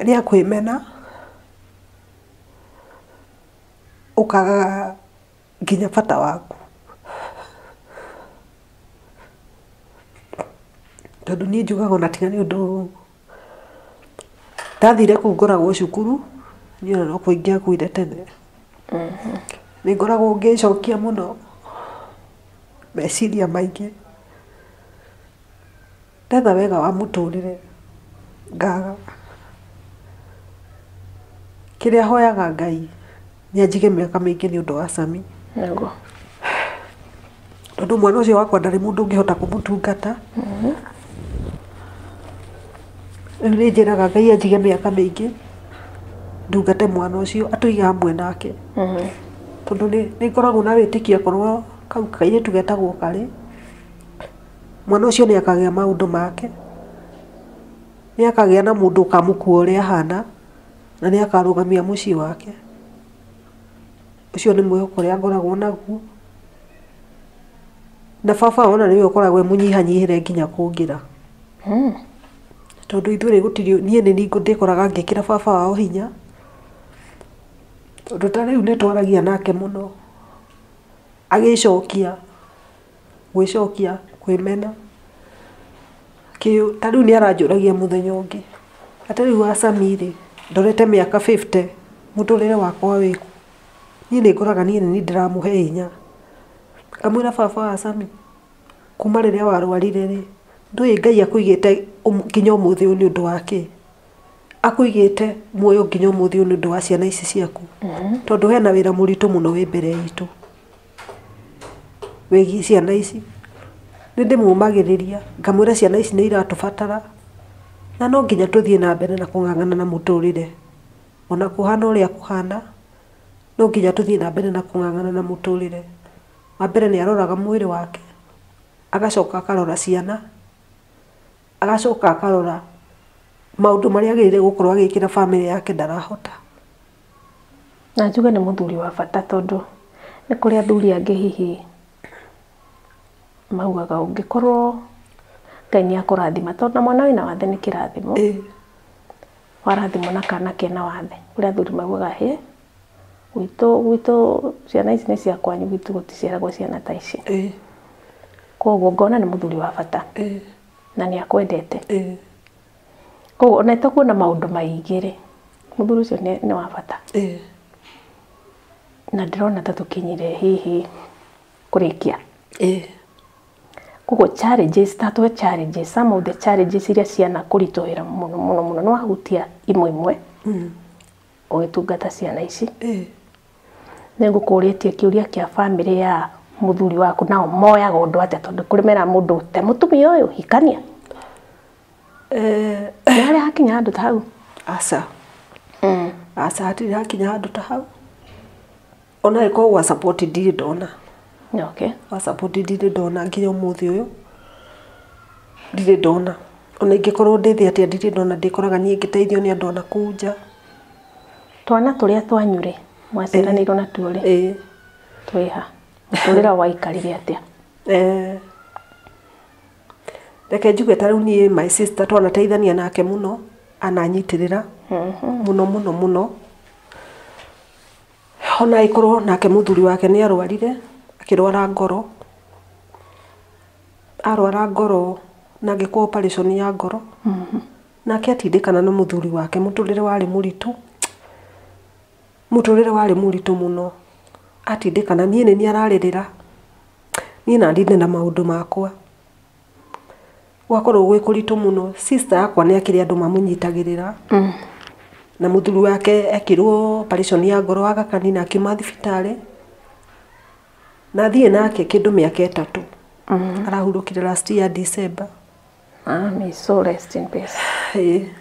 ria kwimena ukaga nginya bata waku tondu ni njugaga ona tiga ni undu ndathire kuu ngoragwo cukuru niona no kuingia kuire tene ni ngoragwo ngicokia muno meciria maingi ndetha wega wa muturire ngaga kiria hoyaga Ngai ni anjige miaka mingi ni undu wa Sami Nego. Tondu mwana ucio wakwa ndari mundu ngihota kumutungata ni njiraga Ngai anjige miaka mingi ndungate mwana ucio atuiga hamwe nake tondu ni ngoragwo na witikia korwo kau kaire tugetagwo kari mwana ucio ni akagia maundu make ni akagia na mundu kamukua uria hana na ni akarugamia mucii wake ucio ni mwihoko uria ngoragwo naguo na baba ona niwe ukoragwo munyihanyihire nginya kungira tondu ithuĩ gutirio nie ni ningo ndikoraga ngikira baba wao hinya tondu ta riu nitwaragia nake muno agicokia gwicokia kwimena kiu ta riu ni aranjuragia muthenya ungi ata riu wa Sami ndorete miaka 50 muturire wakwa wiku nie ni ngoraga nie ni ndiramuhe hinya kamwira baba wa Sami kuma riria warwarire ri ndui Ngai akuigite nginya umuthi ni undu wake akuigite muoyo nginya umuthi ni undu wa ciana ici ciaku tondu hena wira muritu muno wi mbere itu wegi ciana ici ni ndimumagiriria ngamwira ciana ici ni iratubatara na no nginya tuthie na mbere na kung'ang'ana na muturire ona kuhana uria kuhana no nginya tuthie na mbere na kung'ang'ana na muturire wa mbere ni aroraga mwiri wake agacoka akarora ciana agacoka akarora maundu maria agirire gukorwo agikira family yake ndarahota na njuge ni muthuri wa bata tondu ni kuri athuri angi hihi maugaga ungikorwo Ngai ni akurathima tondu mwana wina wathe ni kirathimo warathimwo na kana kena wathe kuri athuri maugaga he gwitu ciana ici ni cia kwanyu gwitu guticiaragwo ciana ta ici koguo ngona ni muthuri wa bata na ni akwendete koguo ona itakuona maundu maingiri muthuri ucio ni wa bata na ndirona ta tukinyire hihi kurikia koguo challenges tatu challenges some of the challenges iria ciana kurituhira muno no ahutia imwe ugitungata ciana ici ningukuritie kiuria kia family ya muthuri waku nao moyaga undu atia tondu kurimera mundu te mutumia uyu hikania nari hakinya handu ta hau asa hatiri hakinya handu ta hau ona iko wa support ndiri ndona wa support ndiri ndona nginya umuthi uyu ndiri ndona ona ingikorwo ndithi atia ndiri ndona ndikoraga nie ngiteithio ni andu ona kunja twana turia twanyure mwaciranirwo na tuori twiha muturira waikarire atia reke njuge ta riu nie my sister twanateithania nake muno ananyitirira muno ona ikorwo nake muthuri wake ni arwarire akirwara ngoro na ngikwo operation ya ngoro nake atindikana na muthuri wake muturire wari muritu muno atindikana nie ni araririra nie na ndine na maundu makwa wakorwo gwi kuritu muno sister yakwa ni akiri andu mamunyitagirira na muthuri wake ekirwo operation ya ngoro agakani na akiuma thibitari na thie nake kindu miaka 3 arahurukire last year December may so rest in peace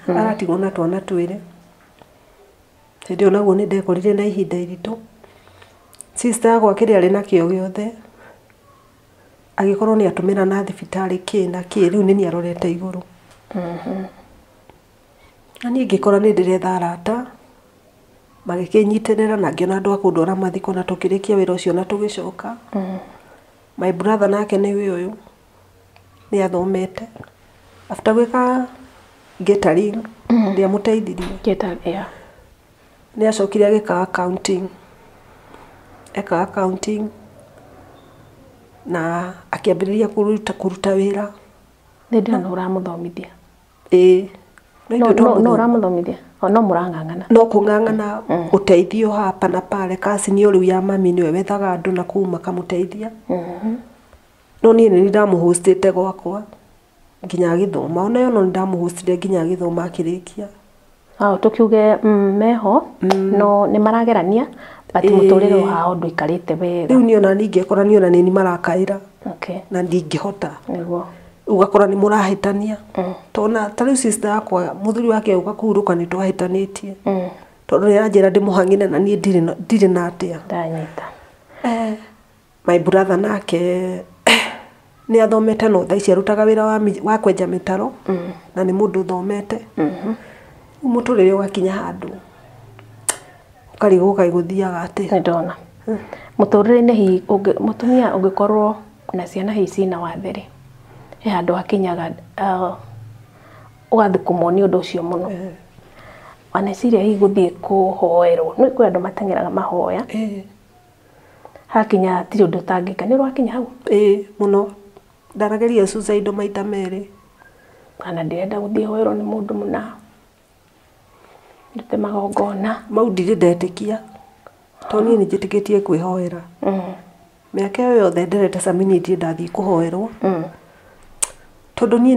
aratigwo na twana twiri ndio naguo ni ndekorire na ihinda iritu sister yakwa kiri ari na kio giothe agikorwo ni atumira na thibitari kina riu ni arorete iguru ani ngikora ni ndiretha arata magikinyitirira na ngiona andu akundwara mathiko na tukirikia wira ucio na tugicoka my brother nake ni uyu ni athomete after gwika getaring ndia muteithirie ni acokire agika accounting na akiambiriria kuruta wira ndio no uramuthomithia no ramuthomithia no murangangana no kungangana uteithio hapa na pale kasi ni uri ya mami niwe wethaga andu na kuma kamuteithia no ni ndamuhostete gwakwa nginya githoma ona yo no ndamuhostire nginya githoma akirikia tukiuge meho no ni maragerania bati muturire wao nduikarite wega riu ni ona ningekora ni ona ni marakaira okay na ndingihota niguo ugakora ni murahitania tona tariu sister yakwa muthuri wake ugakuruka ni twahitanitie tondu ni anjira ndimuhangine na ni ndire na atia ndanyita my brother nake ni athomete no thaici arutaga wira wa kwenja mitaro na ni mundu thomete muturire wakinya handu ukarigoka iguthiaga ati ndona muturire ni hi mutumia ungikorwo na ciana hici na watheri handu akinyaga ugathukumwo ni undu ucio muno waneciria iguthie kuhoerwo no kwi andu matengeraga mahoya hakinya tiri undu tangika ni rwakinya hau muno ndarageria suicide maita meri kana ndirenda guthie hoerwo ni mundu muna ndute magongona mau ndirindetikia toni ni njitikitie kwihoera miaka yothe nderete saminiti ndathii kuhoerwo tondu nie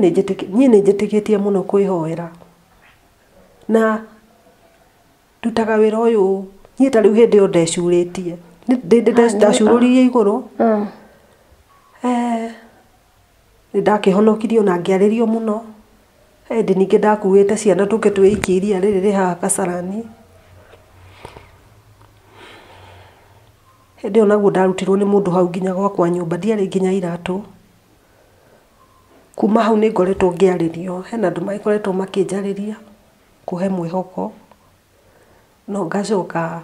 ni njitikitie muno kwihoera na ndutaga wira uyu nie tariu hindi yo ndecuritie ndacururirie iguru ni ndakihonokirio na ngiaririo muno ndi ningi ndakuite ciana tuke twiikiria riri haha Kasarani hindi onaguo ndarutirwo ni mundu hau nginya gwakwa nyumba ndiari nginya iratu kuma hau ni ngoretwo ngiaririo hena andu maikoretwo makinjariria kuhe mwihoko no ngacoka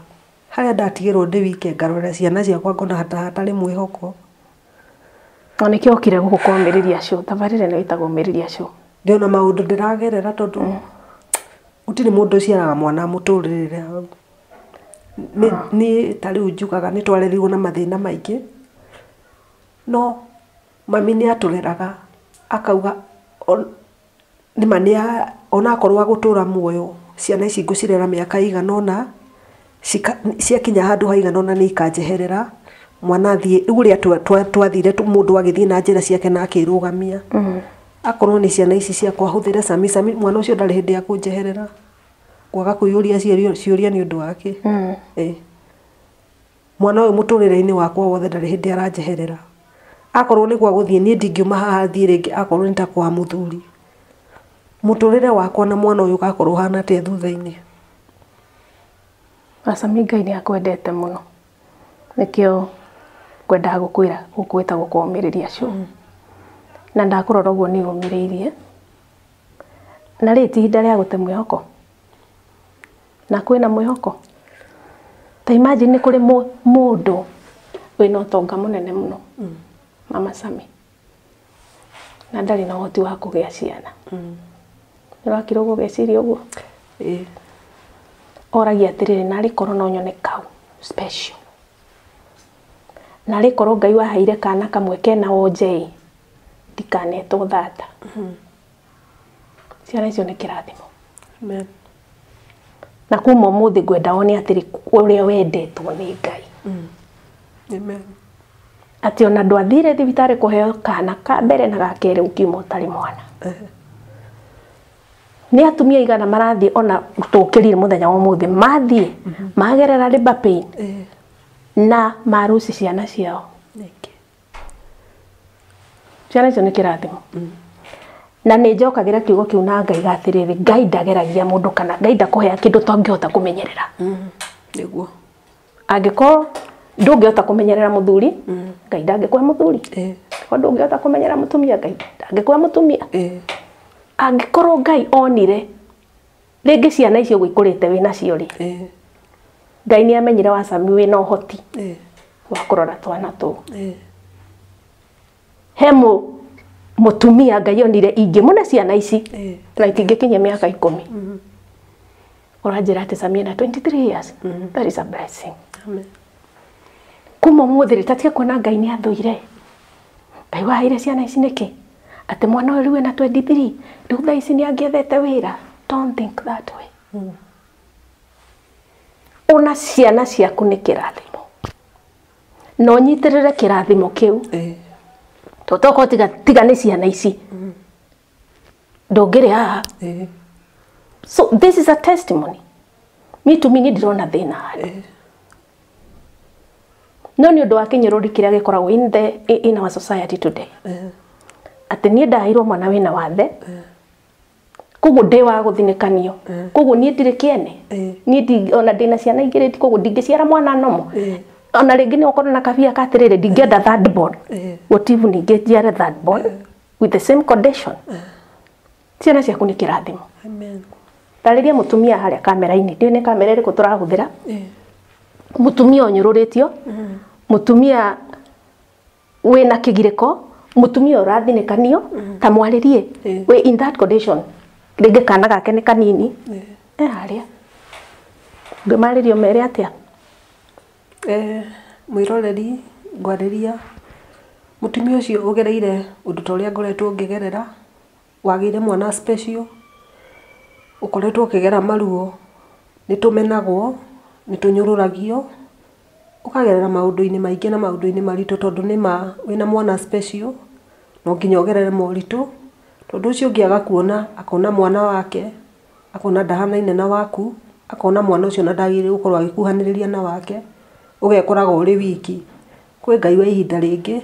haria ndatigirwo ndi wike ngarora ciana ciakwa ngona hatari mwihoko oneke okire gukukomiriria cio tabarire ni witagwo miriria cio ndiona maundu ndiragerera tondu utiri mundu ciaraga mwana muturirire hau ni tariu njugaga ni twarerirwo na mathina maingi no mami ni atureraga akauga ni mania ona akorwo agutura muoyo ciana ici ngucirera miaka iganona ciakinya handu haiganona ni ikanjeherera mwana thie uria twathire mundu agithie na njira ciake na akirugamia akorwo ni ciana ici ciakwa huthire sami mwana ucio ndari hindi ya kunjeherera kwaga kuyuria ciuria ni undu wake mwana uyu muturire-ini wakwa wothe ndari hindi aranjeherera akorwo ni kwa guthie ni ndingiuma haha thie ringi akorwo ni ta kwa muthuri muturire wakwa na mwana uyu gakorwo hana te thutha-ini Asami Ngai ni akwendete muno nikio kwenda gukwira gukwita gukomiriria cio na ndakurora uguo ni umiriirie na riti hinda ria gute mwihoko na kwina mwihoko ta imagine ni kuri mundu wina utonga munene muno mama Sami na ndari na uhoti wa kugia ciana nirakira uguo geciria uguo oragia atiriri nari korwo no nyone kau special nari korwo Ngai waheire kana kamwe kena wonjei ndikanetwo thata ciana icio ni kirathimo amen na kuma umuthi ngwenda wone atiri uria wendetwo ni Ngai amen ati ona ndwathire thibitari kuheo kana ka mbere na gakere ukiuma utari mwana ni atumia igana marathie ona tukirire muthenya wa muthi mathie magerera labor pain na maruci ciana ciao ciana icio ni kirathimo na ni njokagira kiugo kiu na Ngai gatiriri Ngai ndageragia mundu kana Ngai ndakuhea kindu tongihota kumenyerera niguo angiko ndungihota kumenyerera muthuri Ngai ndangikuhe muthuri ko ndungihota kumenyerera mutumia Ngai ndangikuhe mutumia angikorwo Ngai onire ringi ciana icio gwikurite wina cio ri Ngai ni amenyire wa Sami wina uhoti wa kurora twana tu hemu mutumia Ngai onire ingi muna ciana ici na itingikinya miaka 10 uranjira ati Sami na 23 years that is a blessing amen kuma muthiri tatia kuona Ngai ni athuire Ngai waheire ciana ici niki ati mwana uyu na 23 riu thaa ici ni angiethete wira Don't think that way. Ona ciana ciaku nĩ kĩrathimo. No nyitirire kĩrathimo kĩu. Totoko tiga nĩ ciana ici. Ndũngĩrĩ haha. So this is a testimony. Me to me ndirona thĩna harĩ. No nĩ ũndũ wa kĩnyũrũri kĩrĩa gĩkoragwo in our society today. Atĩ niĩ ndaheirwo mwana wĩna wathe. Koguo ndĩ wa gũthinĩkanio. Koguo niĩ ndirĩ kĩene. Niĩ ona ndĩna ciana igĩrĩ koguo ndingĩciara mwana nomo. Ona rĩngĩ nĩ ũkorwo na kabia katirĩrĩ ndingĩenda third born. What if ningĩnjiare third born with the same condition. Ciana ciaku nĩ kĩrathimo. Amen. Tarĩria mũtumia harĩa kamera-inĩ. Ndiũ nĩ kamera ĩrĩkũ tũrahũthĩra. Mũtumia ũnyũrũrĩtio. Mũtumia wĩna kĩgirĩko. Mũtumia ũrathinĩkanio. Ta mwarĩrie. We in that condition. Rĩngĩ kana gake nĩ kanini. Harĩa. Ngĩmarĩrio mere atĩa? Mwĩroreri ngwarĩria mũtumia ũcio ũgereire ũndũ ta ũrĩa ngoretwo ngĩgerera. Wagĩire mwana special. Ũkoretwo ũkĩgera maruo. Nĩ tũmenagwo. Nĩ tũnyũrũragio. Ũkagerera maũndũ-inĩ maingĩ na maũndũ-inĩ maritũ tondũ nĩma wĩna mwana special. No nginya ũgerere moritũ. Tondũ ũcio ũngĩaga kuona akona mwana wake. Akona ndahanaine na waku. Akona mwana ũcio na ndagĩrĩire gũkorwo agĩkuhanĩrĩria na wake. Ũgekoraga ũrĩ wiki. Kwĩ Ngai wa ihinda rĩngĩ.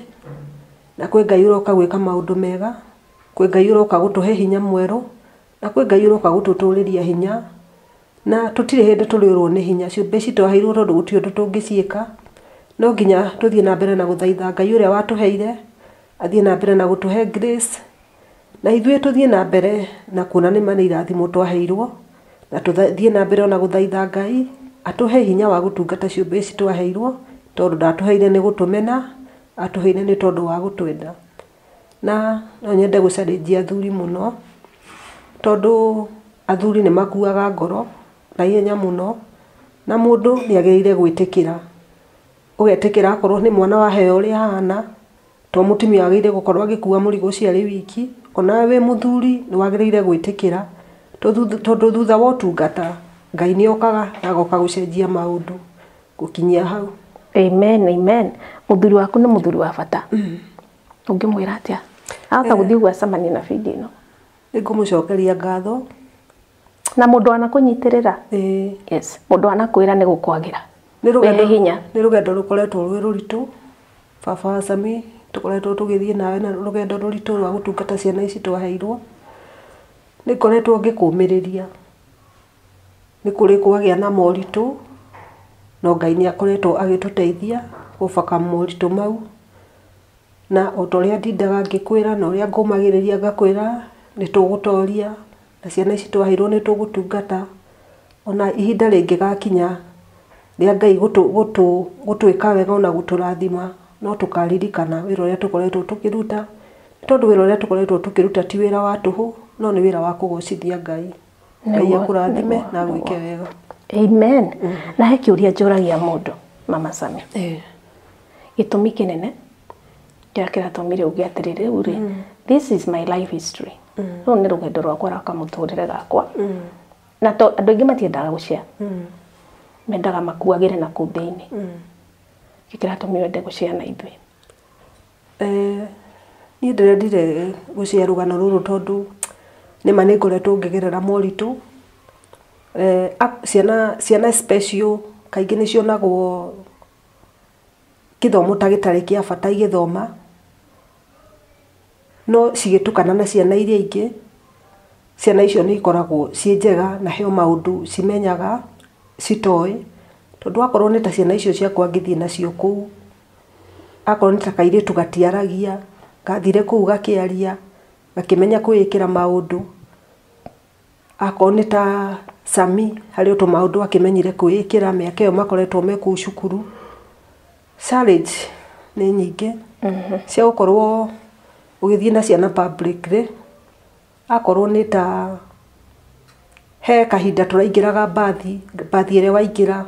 Na kwĩ Ngai ũroka gwĩka maũndũ mega. Kwĩ Ngai ũroka gũtũhe hinya mwerũ. Na kwĩ Ngai ũroka gũtũtũrĩria hinya. Na tũtirĩ hĩndĩ tũrĩũrwo nĩ hinya. Ciũmbe citwaheirwo tondũ gũtirĩ ũndũ tũngĩciĩka. No nginya tũthiĩ na mbere na gũthaitha Ngai ũrĩa watũheire. Athiĩ na mbere na gũtũhe grace. Na ithuĩ tũthiĩ na mbere na kuona nĩ nĩ irathimo twaheirwo. Na tũthiĩ na mbere na gũthaitha Ngai. Atũhe hinya wa gũtungata ciũmbe ici twaheirwo. Tondũ ndatũheire nĩ gũtũmena. Atũheire nĩ tondũ wa gũtwenda. Na no nyende gũcarĩria athuri mũno. Tondũ athuri nĩ makuaga ngoro na ihenya mũno. Na mũndũ nĩ agĩrĩire gwĩtĩkĩra. Ũgetĩkĩra akorwo nĩ mwana waheo ũrĩa ahana. To mũtumia agĩrĩire gũkorwo agĩkua mũrigo ũcio arĩ wiki. Ona we mũthuri nĩ wagĩrĩire gwĩtĩkĩra. Tondũ thutha wa ũtungata Ngai nĩ okaga na agoka gũcenjia maũndũ. Gũkinyia hau. Amen, amen. Mũthuri waku nĩ mũthuri wa bata. Ũngĩmwĩra atĩa? Ahota gũthiĩ gwacemania na video ĩno. Nĩngũmũcokeria ngatho. Na mũndũ anakũnyitĩrĩra. Yes. Mũndũ anakwĩra nĩ gũkwagĩra. Nĩ hinya. Nĩ rũgendo rũkoretwo rwĩ rũritũ. Baba Sami tũkoretwo tũgĩthiĩ nawe na rũgendo rũritũ rwa gũtungata ciana ici twaheirwo. Nĩ koretwo ngĩkũmĩrĩria. Nĩ kũrĩ kwagĩa na moritũ. No Ngai nĩ akoretwo agĩtũteithia gũbaka moritũ mau. Na o ta ũrĩa ndindaga ngĩkwĩra na ũrĩa ngũmagĩrĩria ngakwĩra nĩ tũgũtoria. Na ciana ici twaheirwo nĩ tũgũtungata. Ona ihinda rĩngĩ gakinya rĩa Ngai gũtwĩka wega na gũtũrathima. No tũkaririkana wĩra ũrĩa tũkoretwo tũkĩruta. Tondũ wĩra ũrĩa tũkoretwo tũkĩruta ti wĩra wa tũhũ. No nĩ wĩra wa kũgocithia Ngai. Ngai akũrathime na gwĩke wega. Amen. Na he kĩũria njũragia mũndũ, Mama Sami. Gĩtũmi kĩnene kĩrĩa kĩratũmire uge atĩrĩrĩ rĩu this is my life history. Rũu nĩ rũgendo rwakwa rwa kamũtũrĩre gakwa. Na andũ aingĩ matiendaga gũshare. Mendaga makuagĩre na kũu thĩinĩ. Kĩratũmire wende gũshare na ithuĩ. Niĩ ndĩrendire gũshare rũgano rũrũ tondũ nĩma nĩ ngoretwo ngĩgerera moritũ. Ciana special kaingĩ nĩ cionagwo gĩthomo ta gĩtarĩ kĩa bata igĩthoma. No cigĩtukana na ciana iria ingĩ. Ciana icio nĩ ikoragwo ciĩ njega na heo maũndũ cimenyaga citoĩ. Tondũ akorwo nĩ ta ciana icio ciakwa ngĩthiĩ nacio kũu. Akorwo nĩ ta kairĩtu gatiaragia. Gathire kũu gakĩaria. Gakĩmenya kwĩĩkĩra maũndũ. Akorwo nĩ ta Sami harĩ ũtũ maũndũ akĩmenyire kwĩĩkĩra mĩaka ĩyo makoretwo me kũu cukuru. Challenge nĩ nyingĩ. Cia gũkorwo ũgĩthiĩ na ciana publicly. Akorwo nĩ ta he kahinda tũraingĩraga bathi ĩrĩa waingĩra.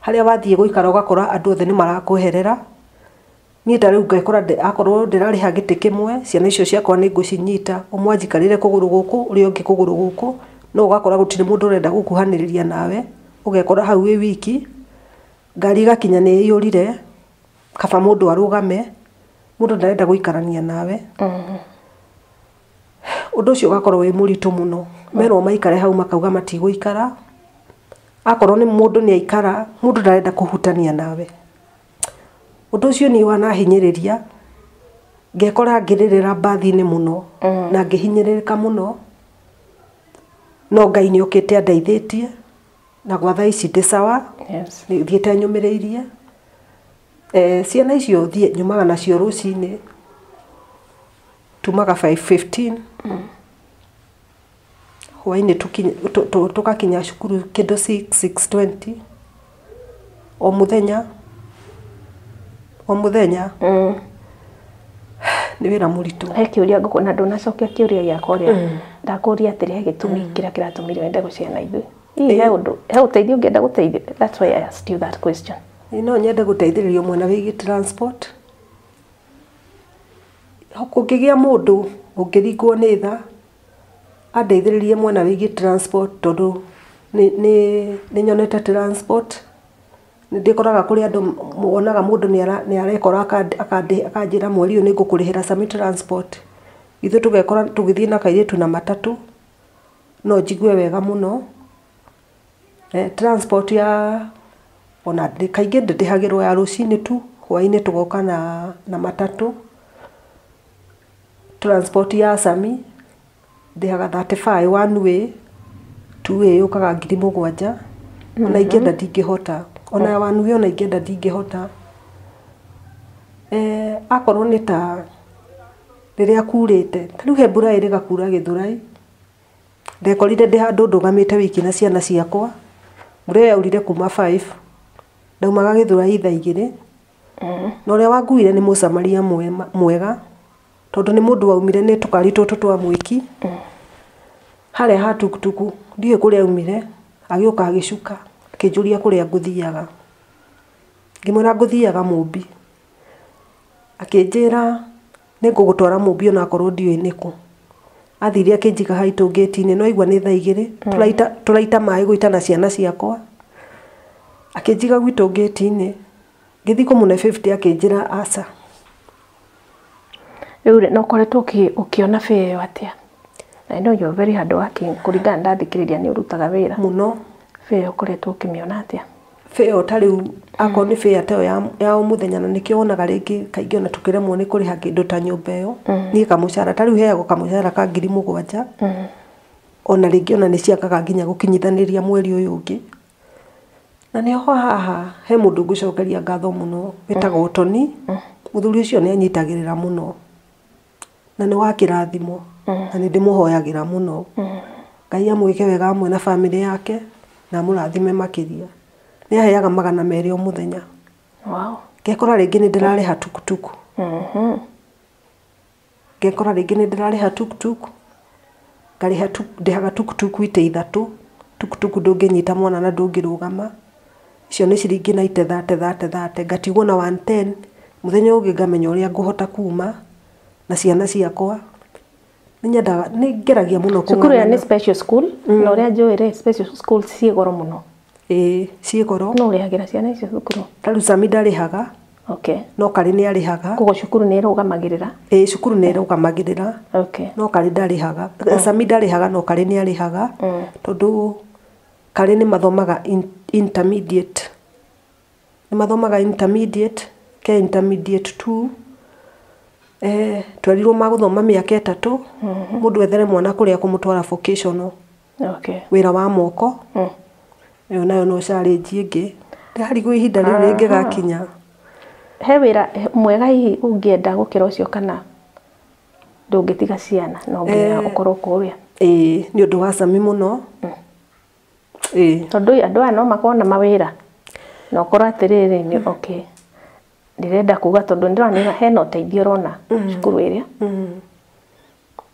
Harĩa wathiĩ gũikara ũgakora andũ othe nĩ marakweherera. Niĩ ta rĩu ngekora akorwo ndĩrarĩha gĩtĩ kĩmwe ciana icio ciakwa nĩ ngũcinyita. Ũmwe anjikarĩre kũgũrũ gũkũ ũrĩa ũngĩ kũgũrũ gũkũ. no ugakora gutire mundu urenda gukuhaniriria nawe ugekora hau wi wiki ngari gakinya ni yurire kaba mundu arugame mundu ndarenda guikarania nawe undu ucio ugakorwo wi muritu muno merwo maikare hau makauga matiguikara akorwo ni mundu ni aikara mundu ndarenda kuhutania nawe undu ucio ni wanahinyiriria ngekora ngirira bathi-ini muno na ngihinyiririka muno no Ngai ni ukite andeithitie na gwa thaa ici ndi sawa ni thiete nyumiriirie ciana icio thie nyumaga nacio rucini tumaga 5:15 hwaini tukakinya cukuru kindu 6:20 o muthenya ni wira muritu he kiuria ngukuna ndunacokia kiuria giakwa ria ndakuria atiri he gitumi kira kiratumire wende guciana ithu he undu he uteithio ngenda guteithia. That's why I asked you that question. no nyende guteithiririo mwena wigi transport kukigia mundu ungiringwo ni tha andeithiririe mwena wigi transport tondu ni nyonete transport ndikoraga kuri andu muonaga mundu ni arekora akanjira mweri uyu ningukurihira sami transport ithu tugekora tugithie na kairitu na matatu no njigue wega muno transport ya ona kaingi ndihagirwo ya rucini tu hwaini tugoka na matatu transport ya sami ndihaga 35 one way two way ukaga 7,000 na ingenda ndingihota ona one way ona ingenda ndingihota akorwo ni ta riria kurite riu he mbura iri gakura Githurai ndekorire ndi handu ndugamite wiki na ciana ciakwa mbura yaurire kuma 5 ndaumaga Githurai thaa 2 na uria wanguire ni mucamaria mwega tondu ni mundu waumire ni tukari tutu twa mwiki haria ha tukutuku ndiye kuria aumire agiuka agicuka akinjuria kuria nguthiaga ngimwira nguthiaga Mumbi akinjira ningugutwara Mumbi ona korwo ndiwe niku athire akinjiga haitu gate-ini no igwa ni thaa 2 turaita mai guitana ciana ciakwa akinjiga gwitu gate-ini ngithi kumune 50 akinjira aca riu no koretwo ukiona fee atia. I know you're very hard working kuringana ndathikiriria ni urutaga wira muno fee ukoretwo ukimiona atia fee otariu akon ni fee ateo ya umuthenya na nikio onaga ringi kaingi ona tukiremwo ni kuriha kindu ta nyumba iyo ni kamucara tariu heago kamucara ka 7,000 ona ringi ona ni ciakaga nginya gukinyithaniria mweri uyu ungi na ni ho haha he mundu ngucokeria ngatho muno witagwo Toni muthuri ucio ni anyitagirira muno na ni wa kirathimo na ni ndimuhoyagira muno Ngai amwike wega amwe na family yake na murathime makiria ni aheaga 200 o muthenya ngekora ringi ni ndirariha tukutuku ngekora ringi ni ndirariha tukutuku ngariha ndihaga tukutuku ite 3 tukutuku ndunginyita mwana na ndungirugama icio ni ciringi na ite 30 ngatigwo na 110 muthenya ungi ngamenya uria nguhota kuma na ciana ciakwa ninyendaga ni ngeragia muno cukuru ya ni special school na uria njoire special school ci goro muno ci goro no urihagira ciana icio cukuru taru Sami ndarihaga no kari ni arihaga kugo cukuru ni rugamagirira cukuru ni rugamagirira no kari ndarihaga Sami ndarihaga no kari ni arihaga tondu kari ni mathomaga intermediate ni mathomaga intermediate ke intermediate 2 twarirwo maguthoma miaka 3 mundu ethere mwana kuria kumutwara vocational wira wa moko yo nayo no challenge ingi ndiharigo ihinda riu ringi gakinya he wira mwega hihi ungienda gukira ucio kana ndungitiga ciana no nginya ukorwo kuria ni undu wa Sami muno tondu andu aya no makona mawira no korwo atiriri ni ndirenda kuga tondu ndirona hena uteithio rona cukuru iria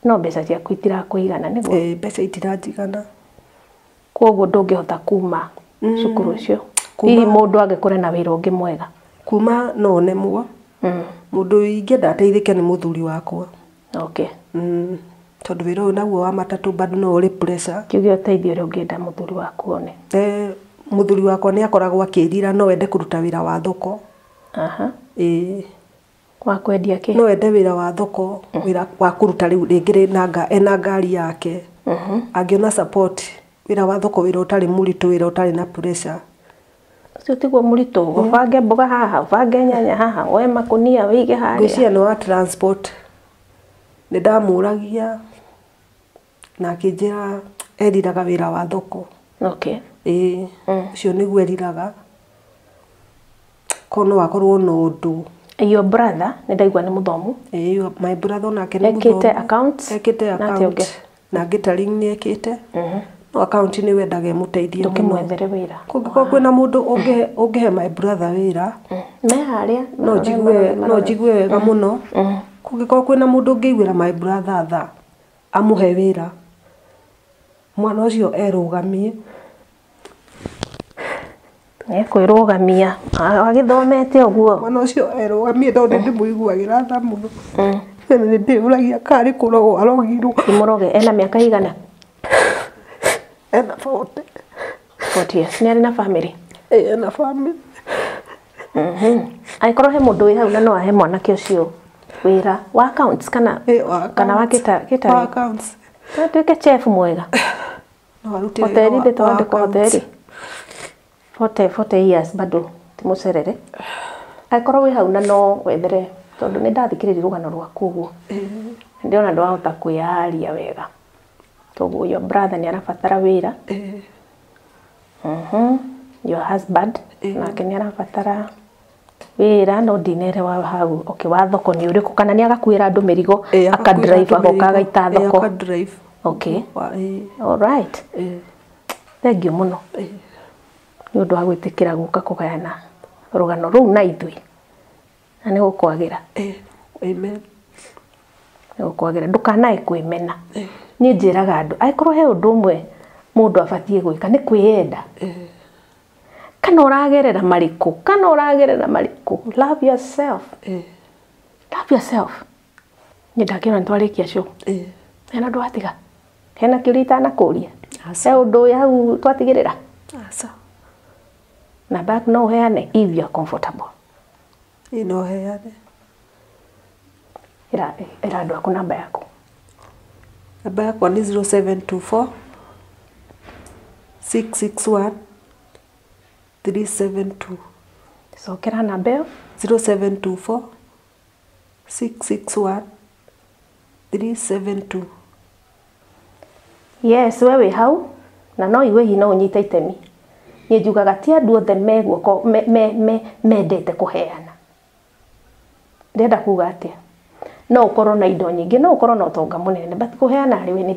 no mbeca ciaku itirakuigana niguo mbeca itiranjigana koguo ndungihota kuma cukuru ucio hihi mundu angikore na wira ungi mwega kuma no nemwo mundu ingienda ateithike ni muthuri wakwa tondu wira uyu naguo wa matatu bado no uri pressure. Kiuge uteithio uri ungienda muthuri waku one. Muthuri wakwa ni akoragwo akirira no wende kuruta wira wa thoko. Aha. Wa kwendia ki? No wende wira wa thoko, wira wa kuruta riu ringiri ena ngari yake. Angiona support wira wa thoko, wira utari muritu, wira utari na pressure. Ucio tiguo muritu, ubange mboga haha, ubange nyanya haha, woe makunia wige haria. Ngwiciria ni wa transport. Ni ndamuragia na akinjira eriraga wira wa thoko. Okay. Ucio niguo eriraga. Kono wakorwo no undu. Your brother ni ndaigua ni muthomu. My brother onake ni muthomu. Ekite account. Ekite account. Na gitaring ni ekite. No account ni wendaga muteithie muno. Ndukimwethere wira. Kungiko kwina mundu ungihe my brother wira. Me haria. No jigwe wega muno. Kungiko kwina mundu ungiigwira my brother tha amuhe wira. Mwana ucio erugamie. Kwĩrũgamia agithomete ũguo. Mwana ucio erugamie tondu ndimuiguagira tha muno. Ni ndiuragia kari kurogwo arogirwo. Imuroge ena miaka igana? Ena 40. 40 years. Ni ari na family? Ena family. Aikorwo he mundu wi hau na no ahe mwanake ucio wira wa accounts kana wa kita accounts. Tuike chef mwega. No arute hoteli de twandika hoteli. 40 years bado timucerere. Aikorwo wi hau na no wethere tondu ni ndathikiriria rugano rwaku uguo. Ndiona ndwahota kwiaria wega. Toguo your brother ni arabatara wira. Your husband nake ni arabatara wira no dinere wa hau. Okay, wa thoko ni uriku kana ni agakuira andu mirigo aka drive agoka gaita thoko. Aka drive. Okay. All right. Thank you muno. Ni undu wa gwitikira guka kugayana rugano ruu na ithui. Na ni gukwagira. Amen. Ni gukwagira ndukanae kwimena. Ni njiraga andu aikorwo he undu umwe mundu abatie gwika ni kwiyenda. Kana uragerera mariku. Love yourself. Love yourself. Ni ndakira ntwarikia show. Hena ndwatiga. Hena kiurita na kuria. He undu ya hau twatigirira. Asa. Na back no heane if you are comfortable. No heane. Ira andu aku namba yaku. Namba yakwa ni 0724 661 372. Sokera namba yo 0724 661 372. Yes, wewe hau na no iwe hino unyita itemi. Ni njugaga ti andu othe meguo mendete kuheana. Ndenda kuga atia. No ukorwo na indo nyingi, no ukorwo na utonga munene, but kuheana riwe ni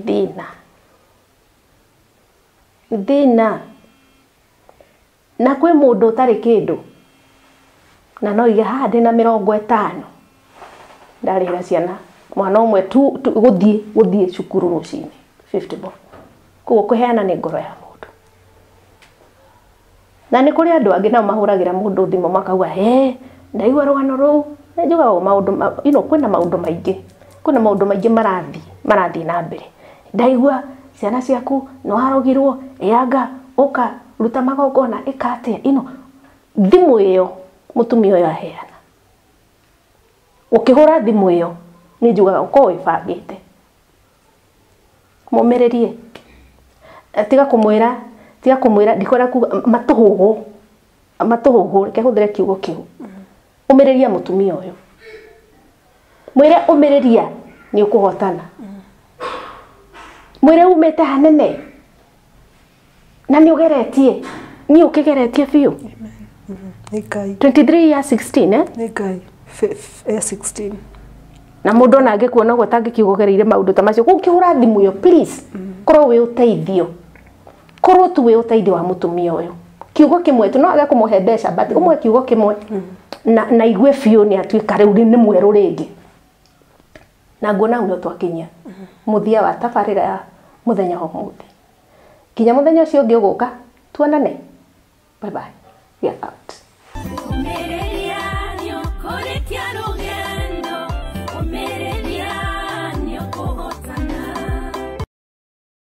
thina. Na kwi mundu utari kindu. Na no ige hadi na 50. Ndarira ciana mwana umwe tu guthie cukuru rucini 50 bob. Kugo kuheana ni ngoro ya mundu. Na ni kuri andu angi nao mahuragira mundu thimo makauga ndaigua rugano ruu. Njugaga maundu kwina maundu maingi. Kwina maundu maingi marathi na mbere. Ndaigua ciana ciaku no harogirwo yanga uka ruta magongona ikate thimu iyo mutumia uyo aheana. Ukihura thimu iyo ni njugaga uko wibangite. Mumererie. Tiga kumwira ndikwera ku matuhuhu reke huthire kiugo kiu. Umereria mutumia uyu. Mwire umereria ni ukuhotana. Mwire umete hanene. Na ni ugeretie. Ni ukigeretie biu. Ni Ngai. 23 years 16 Ni Ngai. 16. Na mundu na angikuona gwo tangikiugogereire maundu ta macio gukihura thimu yo please. Korwo wi uteithio. Korwo tu wi uteithio wa mutumia uyu. Kiugo kimwe tu no age kumuhe mbeca but umwe kiugo kimwe na igwe biu ni atuika riu ni mweru ringi. Na nguona uno twakinya muthia wa tabarira ya muthenya wa muthi. Kinya muthenya ucio ungi uguka tuonane. Bye bye. Yeah.